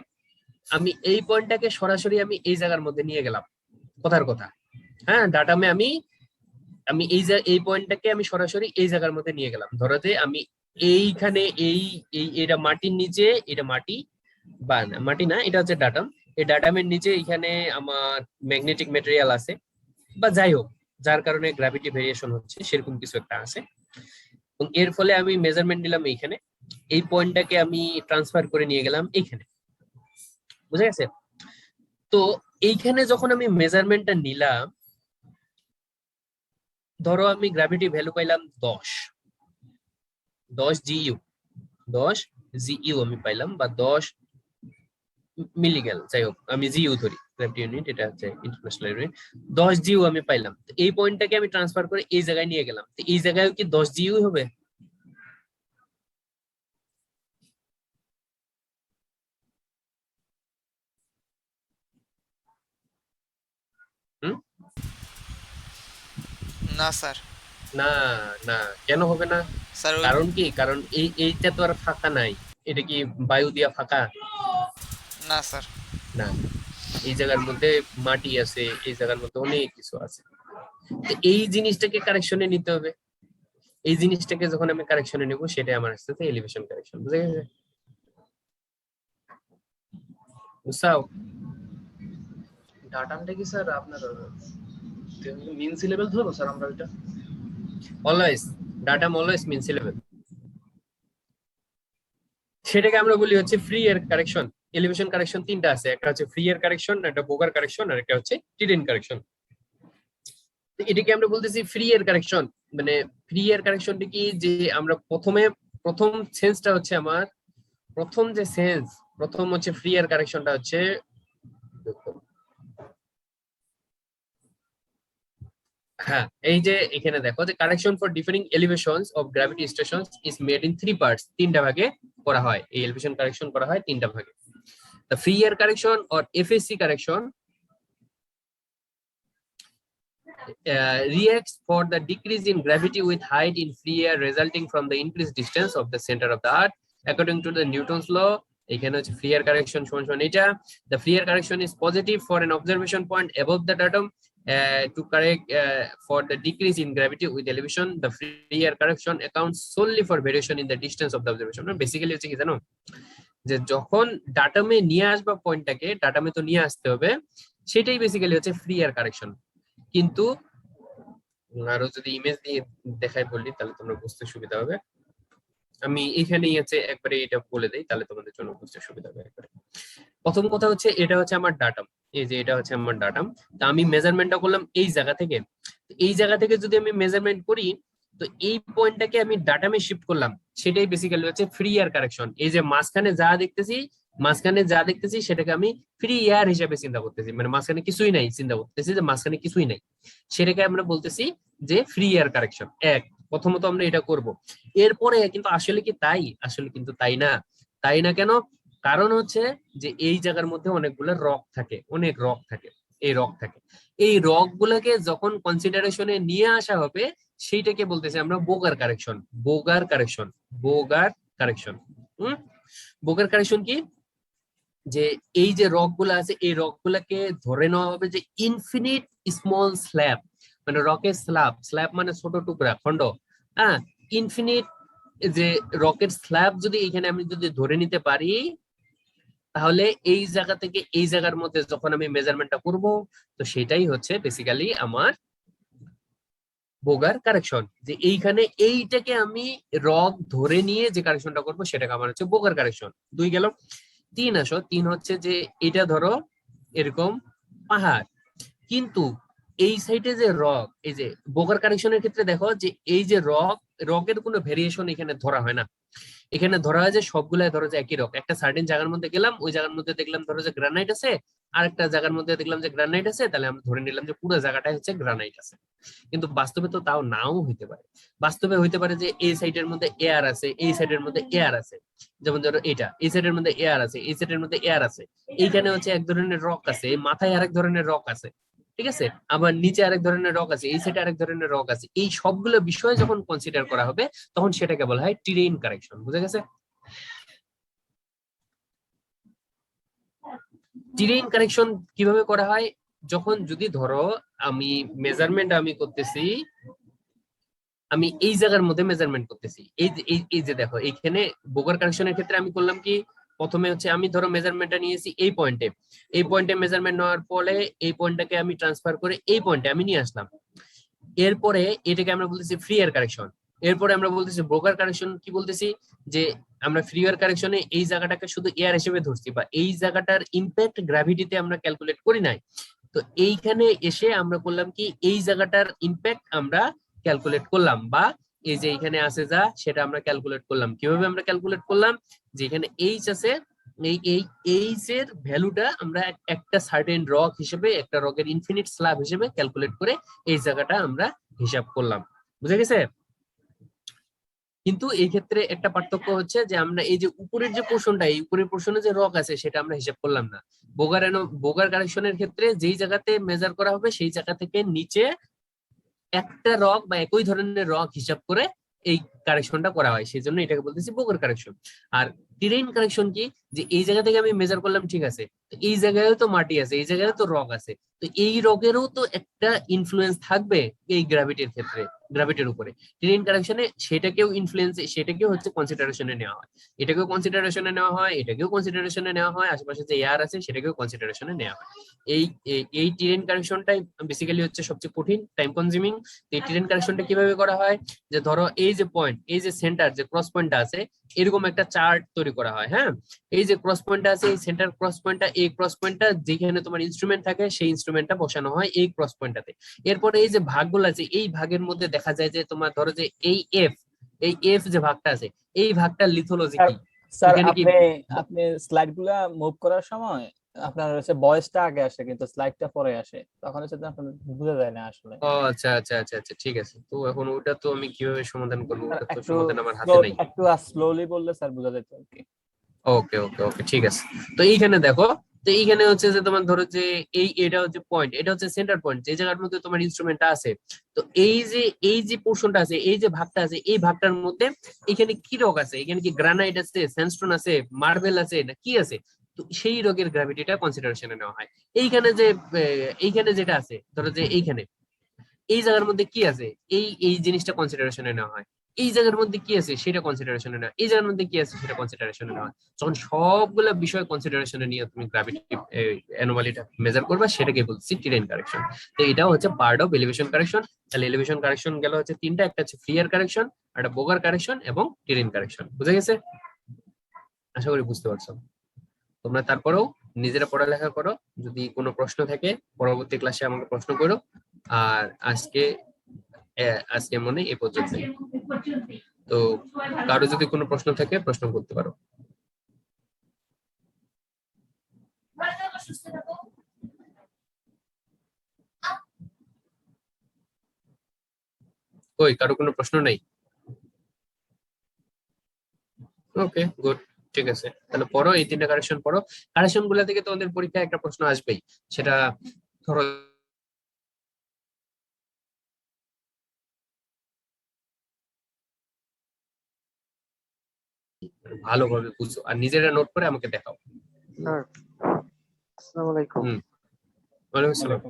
আমি এই পয়েন্টটাকে সরাসরি আমি এই জায়গার মধ্যে নিয়ে গেলাম, কথার কথা। হ্যাঁ, ডাটামে আমি আমি এই পয়েন্টটাকে আমি সরাসরি এই জায়গার মধ্যে নিয়ে গেলাম। ধরো যে আমি এইখানে এটা মাটির নিচে, এটা মাটি বা না মাটি না, এটা হচ্ছে ডাটাম, এই ডাটামের নিচে এখানে আমার ম্যাগনেটিক মেটেরিয়াল আছে বা যাই হোক, যার কারণে গ্র্যাভিটি ভেরিয়েশন হচ্ছে, সেরকম কিছু একটা আছে। এবং এর ফলে আমি মেজারমেন্ট নিলাম এইখানে, এই পয়েন্টটাকে আমি ট্রান্সফার করে নিয়ে গেলাম এইখানে। বুঝা গেছে? তো এইখানে যখন আমি মেজারমেন্টটা নিলাম, ধরো আমি গ্র্যাভিটি ভ্যালু পাইলাম 10 জিইউ, 10 জিইউ আমি পাইলাম, বা 10 মিলিগ্যাল, যাই হোক আমি জিইউ ধরি, গ্র্যাভিটি ইউনিট, এটা হচ্ছে ইন্টারন্যাশনাল ইউনিট। 10 জিইউ আমি পাইলাম, এই পয়েন্টটাকে আমি ট্রান্সফার করে এই জায়গায় নিয়ে গেলাম, তো এই জায়গায় কি 10 জিইউ হবে? না স্যার। না না, কেন হবে না? স্যার কারণ কি, কারণ এইটা তো আর ফাঁকা নাই। এটা কি বায়ু দিয়া ফাঁকা? না স্যার। না, এই জায়গার মধ্যে মাটি আছে, এই জায়গার মধ্যে অনেক কিছু আছে। তো এই জিনিসটাকে কারেকশনে নিতে হবে। এই জিনিসটাকে যখন আমি কারেকশনে নেব, সেটাই আমার আসতে এলিভেশন কারেকশন। বুঝে গেছে? বুঝছাও? ডাটামটা কি স্যার আপনার মিন সি লেভেল ধরবো স্যার আমরা এটা? অলওয়েজ ডাটাম অলওয়েজ মিন সি লেভেল। সেটাকে আমরা বলি হচ্ছে ফ্রি এর কারেকশন। এলিভেশন কারেকশন তিনটা আছে, একটা হচ্ছে ফ্রি এর কারেকশন, একটা বোগার কারেকশন, আর একটা হচ্ছে টিরেন কারেকশন। এটাকে আমরা বলতেছি ফ্রি এর কারেকশন। মানে ফ্রি এর কারেকশনটা কি, যে আমরা প্রথম সেন্সটা হচ্ছে আমার প্রথম যে সেন্স, প্রথম হচ্ছে ফ্রি এর কারেকশনটা হচ্ছে হ্যাঁ, এই যে এখানে দেখো যে correction for differing elevations of gravity stations is made in 3 parts. তিনটা ভাগে করা হয়, এই এলিভেশন কারেকশন করা হয় তিনটা ভাগে। দ্য ফ্রি এর correction or FSC correction reacts for the decrease in gravity with height in free air resulting from the increased distance of the center of the earth according to the Newton's law. এখানে হচ্ছে free air correction সমান এটা। The free air correction is positive for an observation point above the datum to correct for the decrease in gravity with elevation. The free air correction accounts solely for variation in the distance of the observation. Basically হচ্ছে কি জানো, যে যখন ডাটামে নিয়ে আসবা পয়েন্টটাকে, ডাটামে তো নিয়ে আসতে হবে, সেটাই বেসিক্যালি হচ্ছে ফ্রি এয়ার কারেকশন। কিন্তু আরো যদি ইমেজ দিয়ে দেখাই বললি তাহলে তোমরা বুঝতে সুবিধা হবে। আমি এখানেই হচ্ছে একবারে এটা বলে দেই, তাহলে তোমাদের জন্য বুঝতে সুবিধা হবে একবারে। প্রথম কথা হচ্ছে এটা হচ্ছে আমার ডাটাম, এই যে এটা হচ্ছে আমার ডাটাম। তা আমি মেজারমেন্টটা করলাম এই জায়গা থেকে। এই জায়গা থেকে যদি আমি মেজারমেন্ট করি, তো এই পয়েন্টটাকে আমি ডাটামে শিফট করলাম, সেটাই বেসিক্যালি হচ্ছে ফ্রি এয়ার কারেকশন। এই যে মাঝখানে যা দেখতেছি সেটাকে আমি ফ্রি এয়ার হিসেবে চিন্তা করতেছি, মানে মাঝখানে কিছুই নাই, চিন্তা করতেছি যে মাঝখানে কিছুই নাই, সেটাকে আমরা বলতেছি যে ফ্রি এয়ার কারেকশন। প্রথমত আমরা এটা করব। এরপরে কিন্তু আসলে কি তাই? আসলে কিন্তু তাই না। তাই না কেন? কারণ হচ্ছে যে এই জায়গার মধ্যে অনেকগুলো রক থাকে, অনেক রক থাকে, এই রক গুলাকে যখন কনসিডারেশনে নিয়ে আসা হবে, সেইটাকে বলতেছি আমরা বোগার কারেকশন। বোগার কারেকশন কি, যে এই যে রক গুলা আছে, এই রক গুলাকে ধরে নেওয়া হবে যে ইনফিনিট স্মল স্ল্যাব, মানে রকের স্ল্যাব মানে ছোট টুকরা খন্ড। হ্যাঁ, ইনফিনিট যে রকের স্ল্যাব যদি এখানে আমি যদি ধরে নিতে পারি, তাহলে এই জায়গা থেকে এই জায়গার মধ্যে যখন আমি মেজারমেন্টটা করব, তো সেটাই হচ্ছে বেসিক্যালি আমার বোগার কারেকশন। যে এইখানে এইটাকে আমি রক ধরে নিয়ে যে কারেকশনটা করবো, সেটাকে আমার হচ্ছে বোগার কারেকশন। 2 গেল। 3 হচ্ছে যে এটা ধরো এরকম পাহাড়, কিন্তু এই সাইডে যে রক, এই যে বোগার কারেকশনের ক্ষেত্রে দেখো যে এই যে রকের কোনো ভেরিয়েশন এখানে ধরা হয় না। এখানে ধরা হয় যে সবগুলাই ধরো যে একই রক। একটা সার্টেন জায়গার মধ্যে গেলাম, ওই জায়গার মধ্যে দেখলাম ধরো যে গ্রানাইট আছে, আর একটা জায়গার মধ্যে দেখলাম যে গ্রানাইট আছে, তাহলে আমরা ধরে নিলাম যে পুরো জায়গাটাই হচ্ছে গ্রানাইট আছে। কিন্তু বাস্তবে তো তাও নাও হইতে পারে। বাস্তবে হইতে পারে যে এই সাইডের মধ্যে এয়ার আছে, এই সাইডের মধ্যে এয়ার আছে। যেমন ধরো এটা, এই সাইডের মধ্যে এয়ার আছে, এই সাইডের মধ্যে এয়ার আছে। এইখানে হচ্ছে এক ধরনের রক আছে, মাথায় আরেক ধরনের রক আছে, ঠিক আছে, আবার নিচে আরেক ধরনের রক আছে, এই সাইডে আরেক ধরনের রক আছে। এই সবগুলো বিষয় যখন কনসিডার করা হবে, তখন সেটাকে বলা হয় টেরেইন কারেকশন। বুঝা গেছে? টেরেইন কারেকশন কিভাবে করা হয়? যখন যদি ধরো আমি মেজারমেন্ট আমি করতেছি, আমি এই জায়গার মধ্যে মেজারমেন্ট করতেছি, এই যে দেখো এইখানে বোগার কারেকশনের ক্ষেত্রে আমি করলাম কি, প্রথমে হচ্ছে আমি ধরো মেজারমেন্টটা নিয়েছি এই পয়েন্টে মেজারমেন্ট নেওয়ার পরে এই পয়েন্টটাকে আমি ট্রান্সফার করে এই পয়েন্টে আমি নিয়ে আসলাম। এরপরে এটাকে আমরা বলতেছি ফ্রি এয়ার কারেকশন। এরপরে আমরা বলতেছি বোগার কারেকশন। কি বলতেছি? যে আমরা ফ্রি এয়ার কারেকশনে এই জায়গাটাকে শুধু এয়ার হিসেবে ধরছি, বা এই জায়গাটার ইম্প্যাক্ট গ্র্যাভিটিতে আমরা ক্যালকুলেট করি নাই। তো এইখানে এসে আমরা করলাম কি, এই জায়গাটার ইম্প্যাক্ট আমরা ক্যালকুলেট করলাম, বা এই যে এখানে আছে যা, সেটা আমরা ক্যালকুলেট করলাম। কিভাবে আমরা ক্যালকুলেট করলাম? যে এখানে এইচ আছে, এই এইচ এর ভ্যালুটা আমরা একটা সার্টেন রক হিসেবে, একটা রকের ইনফিনিট স্ল্যাব হিসেবে ক্যালকুলেট করে এই জায়গাটা আমরা হিসাব করলাম। বুঝা গেছে? কিন্তু এই ক্ষেত্রে একটা পার্থক্য হচ্ছে যে আমরা এই যে উপরের যে পোর্শনটা, এই উপরের পোর্শনে যে রক আছে, সেটা আমরা হিসাব করলাম না। বোগার কারেকশনের ক্ষেত্রে যেই জায়গাতে মেজার করা হবে, সেই জায়গা থেকে নিচে একটা রক বা একই ধরনের রক হিসাব করে এই কারেকশনটা করা হয়, সেই জন্য এটাকে বলতেছি বোগর কারেকশন। আর টেরেইন কারেকশন কি, যে এই জায়গা থেকে আমি মেজার করলাম, ঠিক আছে, তো এই জায়গায় তো মাটি আছে, এই জায়গায় তো রক আছে, তো এই রকেরও তো একটা ইনফ্লুয়েন্স থাকবে এই গ্র্যাভিটির ক্ষেত্রে, গ্র্যাভিটির উপরে। টেরেইন কারেকশনে সেটাকেও ইনফ্লুয়েন্স, সেটাকেও হচ্ছে কনসিডারেশনে নেওয়া হয়, এটাকেও কনসিডারেশনে নেওয়া হয়, এটাকেও কনসিডারেশনে নেওয়া হয়, আশেপাশে যে এয়ার আছে সেটাকেও কনসিডারেশনে নেওয়া হয়। এই এই টেরেইন কারেকশনটাই বেসিক্যালি হচ্ছে সবচেয়ে কঠিন, টাইম কনজিউমিং। এই টেরেইন কারেকশনটা কিভাবে করা হয়, যে ধরো এই যে পয়েন্ট, এই যে সেন্টার, যে ক্রস পয়েন্টটা আছে, এরকম একটা চার্ট তৈরি করা হয়। হ্যাঁ, এই যে ক্রস পয়েন্টটা আছে, এই সেন্টার ক্রস পয়েন্টটা, এই ক্রস পয়েন্টটা যেখানে তোমার ইনস্ট্রুমেন্ট থাকে সেই ইনস্ট্রুমেন্টটা বসানো হয় এই ক্রস পয়েন্টটাতে। এরপরে এই যে ভাগগুলো আছে, এই ভাগের মধ্যে দেখা যায় যে তোমার ধরো যে এই এফ যে ভাগটা আছে, এই ভাগটার লিথোলজি কি। স্যার এখানে কি আপনি স্লাইড গুলা মুভ করার সময় আপনার হচ্ছে ভয়েসটা আগে আসে কিন্তু স্লাইডটা পরে আসে, তখন হচ্ছে আপনার বোঝা যায় না আসলে। ও আচ্ছা আচ্ছা আচ্ছা আচ্ছা, ঠিক আছে। তো এখন ওটা তো আমি কিভাবে সমাধান করবো, ওটা তো একটু সমাধান আমার হাতে নাই। একটু স্লোলি বললে স্যার বোঝা যেত আর কি। ওকে ওকে ওকে, ঠিক আছে। তো এইখানে দেখো, তো এইখানে হচ্ছে যে তোমার ধরো যে এটা হচ্ছে পয়েন্ট, এটা হচ্ছে সেন্টার পয়েন্ট, যে জায়গার মধ্যে তোমার ইনস্ট্রুমেন্টটা আছে। তো এই যে পোর্শনটা আছে, এই যে ভাগটা আছে, এই ভাগটার মধ্যে এখানে কি রক আছে, এখানে কি গ্রানাইট আছে, স্যান্ডস্টোন আছে, মার্বেল আছে, না কি আছে, তো সেই রকের গ্র্যাভিটিটা কনসিডারেশনে নেওয়া হয়। এইখানে যেটা আছে, ধরো যে এইখানে এই জায়গার মধ্যে কি আছে, এই জিনিসটা কনসিডারেশনে নেওয়া হয়। এই জায়গার মধ্যে কি আছে সেটা কনসিডারেশনে নেওয়া, এই জায়গার মধ্যে কি আছে সেটা কনসিডারেশনে নেওয়া। যখন সবগুলা বিষয় কনসিডারেশনে নিয়ে তুমি গ্র্যাভিটি অ্যানোমালিটা মেজার করবা, সেটাকে বলছি টেরেইন কারেকশন। তো এটাও হচ্ছে পার্ট অফ এলিভেশন কারেকশন। তাহলে এলিভেশন কারেকশন গেল হচ্ছে তিনটা, একটা হচ্ছে ফ্রি এয়ার কারেকশন, একটা বোগার কারেকশন এবং টেরেইন কারেকশন। বুঝে গেছে? আশা করি বুঝতে পারছো। তোমরা তারপরেও নিজেরা পড়ালেখা করো, যদি কোনো প্রশ্ন থাকে পরবর্তী ক্লাসে আমাকে প্রশ্ন করো। আর আজকে মনে এ পর্যন্ত। তো কারো যদি কোনো প্রশ্ন থাকে প্রশ্ন করতে পারো। কই, কারো কোনো প্রশ্ন নাই? ওকে, গুড, ঠিক আছে। তাহলে পড়ো, এই তিনটা কারেকশন পড়ো। কারেকশন গুলা থেকে তোমাদের পরীক্ষায় একটা প্রশ্ন আসবেই, সেটা ধরো ভালোভাবে বুঝো আর নিজেরা নোট করে আমাকে দেখাও। স্যার আসসালামু আলাইকুম। ওয়ালাইকুম আসসালাম।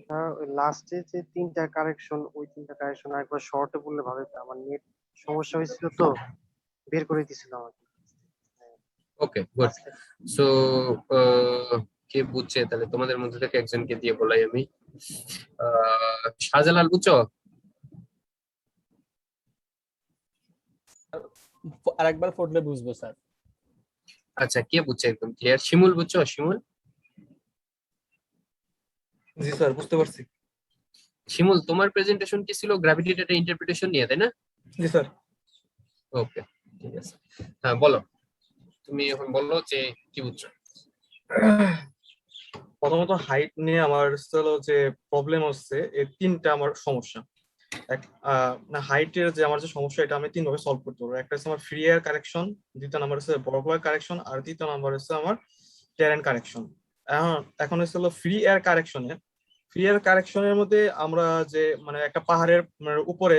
স্যার ওই লাস্টে যে তিনটা কারেকশন, ওই তিনটা কারেকশন একবার শর্টে বললে ভালো হতো। আমার নেট সমস্যা হয়েছিল তো বের করে দিছিল আমাকে। ওকে, গুড। সো কে বুঝছে তাহলে তোমাদের মধ্যে থেকে একজনকে দিয়ে বলাই আমি। শাহজালাল বুঝছো? আরেকবার পড়লে বুঝবো স্যার। আচ্ছা, কে বুঝছে একদম ক্লিয়ার? শিমুল বুঝছো? শিমুল? জি স্যার, বুঝতে পারছি। শিমুল, তোমার প্রেজেন্টেশন কি ছিল? গ্র্যাভিটি ডেটা ইন্টারপ্রিটেশন নিয়ে, তাই না? জি স্যার। ওকে, ঠিক আছে। হ্যাঁ বলো, তুমি এখন বলো যে কি বুঝছো। প্রথমত হাইট নিয়ে আমার হলো যে প্রবলেম হচ্ছে, এই তিনটা আমার সমস্যা। না, হাইটের যে আমার যে সমস্যা, এটা আমি তিন ভাবে সলভ করতে পারবো। একটা হচ্ছে আমার ফ্রি এয়ার কারেকশন, দ্বিতীয় নাম্বার হচ্ছে বরফওয়ার কারেকশন, আর তৃতীয় নাম্বার হচ্ছে আমার টেরেন কারেকশন। এখন হচ্ছে হলো ফ্রি এয়ার কারেকশনের মধ্যে আমরা যে মানে একটা পাহাড়ের উপরে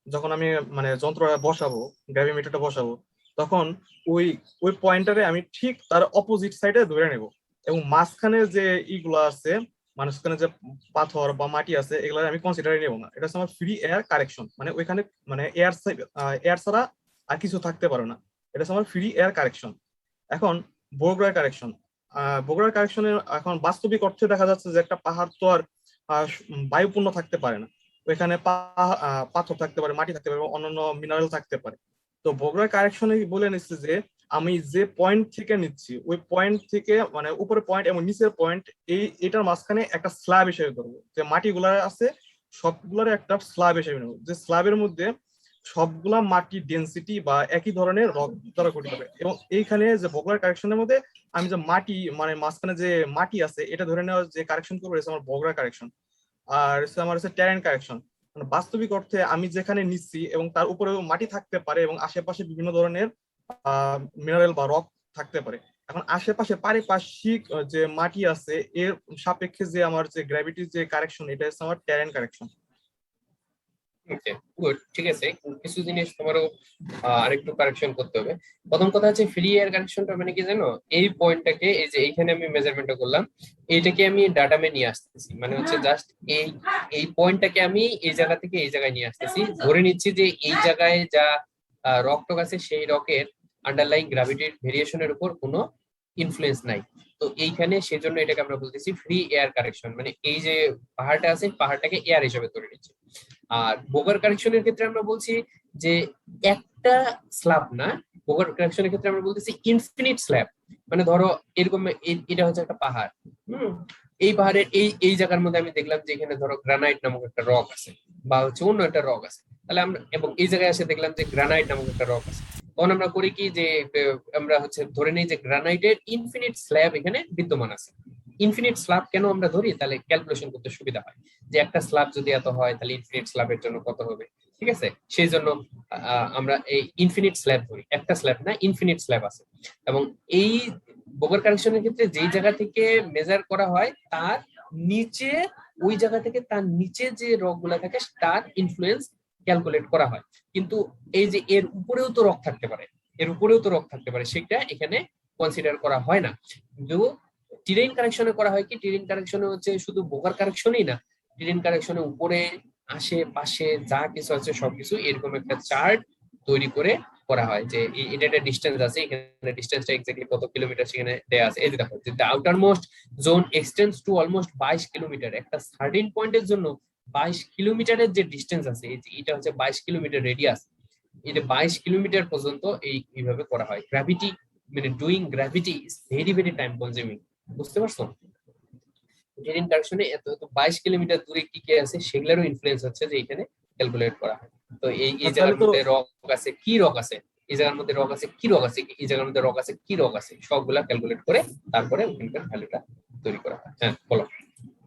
যখন আমি মানে যন্ত্র বসাবো, গ্র্যাভিমিটারটা বসাবো, তখন ওই ওই পয়েন্টারে আমি ঠিক তার অপোজিট সাইডে ধরে নেব, এবং মাঝখানে যে ইগুলো আছে, মাঝখানে যে পাথর বা মাটি আছে, এগুলো আমি কনসিডারে নেব না। এটা হচ্ছে আমার ফ্রি এয়ার কারেকশন, মানে ওইখানে মানে এয়ার ছাড়া আর কিছু থাকতে পারে না। এটা হচ্ছে আমার ফ্রি এয়ার কারেকশন। এখন বোরগ্রার কারেকশন, বোরগ্রার কারেকশনের এখন বাস্তবিক অর্থে দেখা যাচ্ছে যে একটা পাহাড় তো আর বায়ুপূর্ণ থাকতে পারে না, ওইখানে পাথর থাকতে পারে, মাটি থাকতে পারে, অন্যান্য মিনারেল থাকতে পারে। তো বোরগ্রার কারেকশনে বলে নিচ্ছে যে আমি যে পয়েন্ট থেকে নিচ্ছি, ওই পয়েন্ট থেকে মানে উপরে পয়েন্ট এবং নিচের পয়েন্ট, এটার মাঝখানে একটা স্ল্যাব হিসেবে ধরবো, যে মাটিগুলা আছে সবগুলার একটা স্ল্যাব হিসেবে নেবো, যে স্ল্যাবের মধ্যে সবগুলা মাটির ডেন্সিটি বা একই ধরনের রক দ্বারা গঠিত হবে। এবং এইখানে যে বোরগ্রার কারেকশনের মধ্যে আমি যে মাটি মানে মাঝখানে যে মাটি আছে এটা ধরে নেওয়ার যে কারেকশন করবো, এটা আমার বোরগ্রার কারেকশন। আর আমার হচ্ছে টেরেন কারেকশন, মানে বাস্তবিক অর্থে আমি যেখানে নিচ্ছি এবং তার উপরেও মাটি থাকতে পারে এবং আশেপাশে বিভিন্ন ধরনের মিনারেল বা রক থাকতে পারে। এখন আশেপাশে পারিপার্শ্বিক যে মাটি আছে এর সাপেক্ষে যে আমার যে গ্র্যাভিটির যে কারেকশন, এটা হচ্ছে আমার টেরেন কারেকশন। ওকে, গুড, ঠিক আছে। কিছু জিনিস তোমারও আরেকটু কারেকশন করতে হবে। প্রথম কথা হচ্ছে ফ্রি এয়ার কারেকশনটা মানে কি জানো, এই পয়েন্টটাকে, এই যে এইখানে আমি মেজারমেন্টটা করলাম, এইটাকে আমি ডাটামে নিয়ে আসতেছি, মানে হচ্ছে জাস্ট এই এই পয়েন্টটাকে আমি এই জায়গা থেকে এই জায়গায় নিয়ে আসতেছি, ধরে নিচ্ছি যে এই জায়গায় যা রক টক আছে সেই রকের আন্ডারলাইং গ্র্যাভিটির ভেরিয়েশনের উপর কোনো ইনফ্লুয়েন্স নাই। তো এইখানে সেজন্য এটাকে আমরা বলতেছি ফ্রি এয়ার কারেকশন, মানে এই যে পাহাড়টা আছে পাহাড়টাকে এয়ার হিসেবে ধরে নিচ্ছি। আর বোগার কারেকশনের ক্ষেত্রে আমরা বলছি যে একটা স্ল্যাব না, বোগার কারেকশনের ক্ষেত্রে আমরা বলতেছি ইনফিনিট স্ল্যাব। মানে ধরো এরকম এটা হচ্ছে একটা পাহাড়, এই পাহাড়ের এই জায়গার মধ্যে আমি দেখলাম যে এখানে ধরো গ্রানাইট নামক একটা রক আছে, বা হচ্ছে অন্য একটা রক আছে, তাহলে আমরা, এবং এই জায়গায় এসে দেখলাম যে গ্রানাইট নামক একটা রক আছে, তখন আমরা করি কি যে আমরা হচ্ছে ধরে নিই যে গ্রানাইটের ইনফিনিট স্ল্যাব এখানে বিদ্যমান আছে। ইনফিনিট স্ল্যাব কেন আমরা ধরি, তাহলে ক্যালকুলেশন করতে সুবিধা হয়, যে একটা স্ল্যাব যদি এত হয় তাহলে ইনফিনিট স্ল্যাবের জন্য কত হবে, ঠিক আছে। সেই জন্য আমরা এই ইনফিনিট স্ল্যাব ধরি, একটা স্ল্যাব না, ইনফিনিট স্ল্যাব আছে। এবং এই বোগার কারেকশনের ক্ষেত্রে যেই জায়গা থেকে মেজার করা হয় তার নিচে, ওই জায়গা থেকে তার নিচে যে রক গুলা থাকে তার ইনফ্লুয়েন্স ক্যালকুলেট করা হয়। কিন্তু এই যে এর উপরেও তো রক থাকতে পারে, এর উপরেও তো রক থাকতে পারে, সেটা এখানে কনসিডার করা হয় না। কিন্তু টেরেইন কারেকশনে করা হয় কি, টেরেইন কারেকশনে হচ্ছে শুধু বোগার কারেকশনই না, টেরেইন কারেকশনে উপরে আশেপাশে যা কিছু আছে সবকিছু এরকম একটা চার্ট তৈরি করে করা হয়, যে এটা একটা ডিসটেন্স আছে, এখানে ডিসটেন্সটা এক্স্যাক্টলি কত কিলোমিটার সেখানে দেয়া আছে। এই যে দেখো, যে the outermost zone extends to almost 22 kilometre, একটা সার্টেন পয়েন্টের জন্য 22 কিলোমিটারের যে ডিসটেন্স আছে, এটা হচ্ছে 22 কিলোমিটার রেডিয়াস, এটা 22 কিলোমিটার পর্যন্ত এইভাবে করা হয়। গ্র্যাভিটি মানে doing gravity is very very time consuming, বুঝতে পারছো? টেরেইন কারেকশনে এত 22 কিলোমিটার দূরে কি কি আছে সেগুলোরও ইনফ্লুয়েন্স হচ্ছে যে এখানে ক্যালকুলেট করা হয়। তো এই জায়গার মধ্যে রক আছে, কি রক আছে, এই জায়গার মধ্যে রক আছে, কি রক আছে, এই জায়গার মধ্যে রক আছে, কি রক আছে, সবগুলা ক্যালকুলেট করে তারপরে ওখানকার ভ্যালুটা তৈরি করা হয়। হ্যাঁ বলো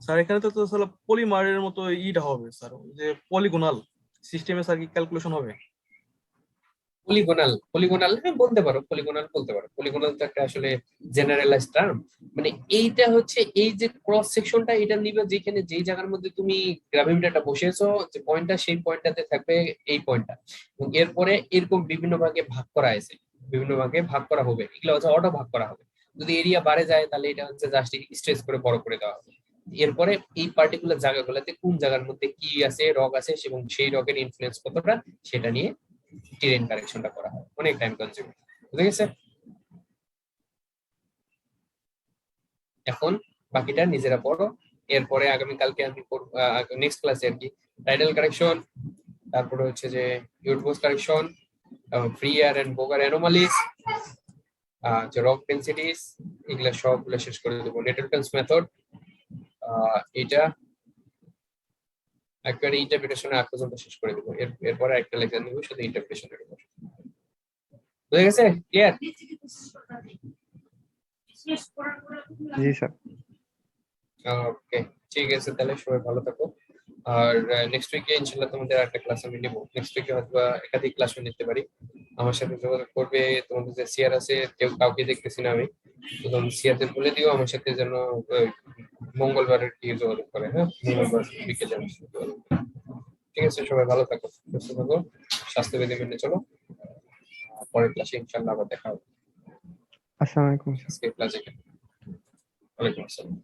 স্যার। এখানে তো স্যার পলিমারের মতো ইটা হবে স্যার, যে পলিগোনাল সিস্টেমে স্যার কি ক্যালকুলেশন হবে? পলিগোনাল হ্যাঁ বলতে পারো, পলিগোনাল বলতে পারো। পলিগোনাল তো একটা আসলে জেনারেলাইজ টার্ম, মানে এইটা হচ্ছে এই যে ক্রস সেকশনটা এটা নিবে, যেখানে যেই জায়গার মধ্যে তুমি গ্রাভিমিটারটা বসিয়েছো, যে পয়েন্টটা সেই পয়েন্টটাতে থাকবে এই পয়েন্টটা, এবং এরপরে এরকম বিভিন্ন ভাগে ভাগ করা আছে, বিভিন্ন ভাগে ভাগ করা হবে, এগুলো হচ্ছে অটো ভাগ করা হবে। যদি এরিয়া বাড়ে যায় তাহলে এটা হচ্ছে জাস্ট স্ট্রেচ করে বড় করে দেওয়া হবে। এরপরে এই পার্টিকুলার জায়গাগুলোতে কোন জায়গার মধ্যে কি আছে, রক আছে, এবং সেই রকের ইনফ্লুয়েন্স কতটা সেটা নিয়ে টেরেইন কারেকশনটা করা হয়, অনেক টাইম কনজিউমিং। বুঝে গেছে? এখন বাকিটা নিজেরা পড়ো, এরপরে আগামী কালকে আমি নেক্সট ক্লাসে আর কি টাইডাল কারেকশন, তারপরে হচ্ছে যে Eötvös correction, free air and Bouguer anomalies, যে রক ডেনসিটিস, এগুলা সবগুলো শেষ করে দেবো। নেটওয়ার্কস মেথড, এটা একবারে ইন্টারপ্রিটেশনের আগ পর্যন্ত শেষ করে দেবো। এরপরে একটা লেকচার নেবো শুধু ইন্টারপ্রিটেশনের উপর। বুঝে গেছে? ক্লিয়ার? জি স্যার। ওকে, ঠিক আছে, তাহলে সবাই ভালো থাকো। আর নেক্সট উইকে ইনশাআল্লাহ তোমাদের একটা ক্লাস আমি নেব। নেক্সট উইকে হয়তো একাধিক ক্লাস নিতে পারি। আমার সাথে যোগাযোগ করবে, তোমাদের যে সিআর আছে কাউকে দেখতেছি না আমি, তো তুমি সিআরদের বলে দিও আমার সাথে যেন মঙ্গলবারের কি যোগাযোগ করে। হ্যাঁ, মঙ্গলবার বিকেলে আমার সাথে যোগাযোগ করে। ঠিক আছে, সবাই ভালো থাকো, সুস্থ থাকো, স্বাস্থ্যবিধি মেনে চলো। পরের ক্লাসে ইনশাআল্লাহ আবার দেখা হবে। আসসালামু আলাইকুম। আজকে ক্লাসে ওয়ালাইকুম আসসালাম।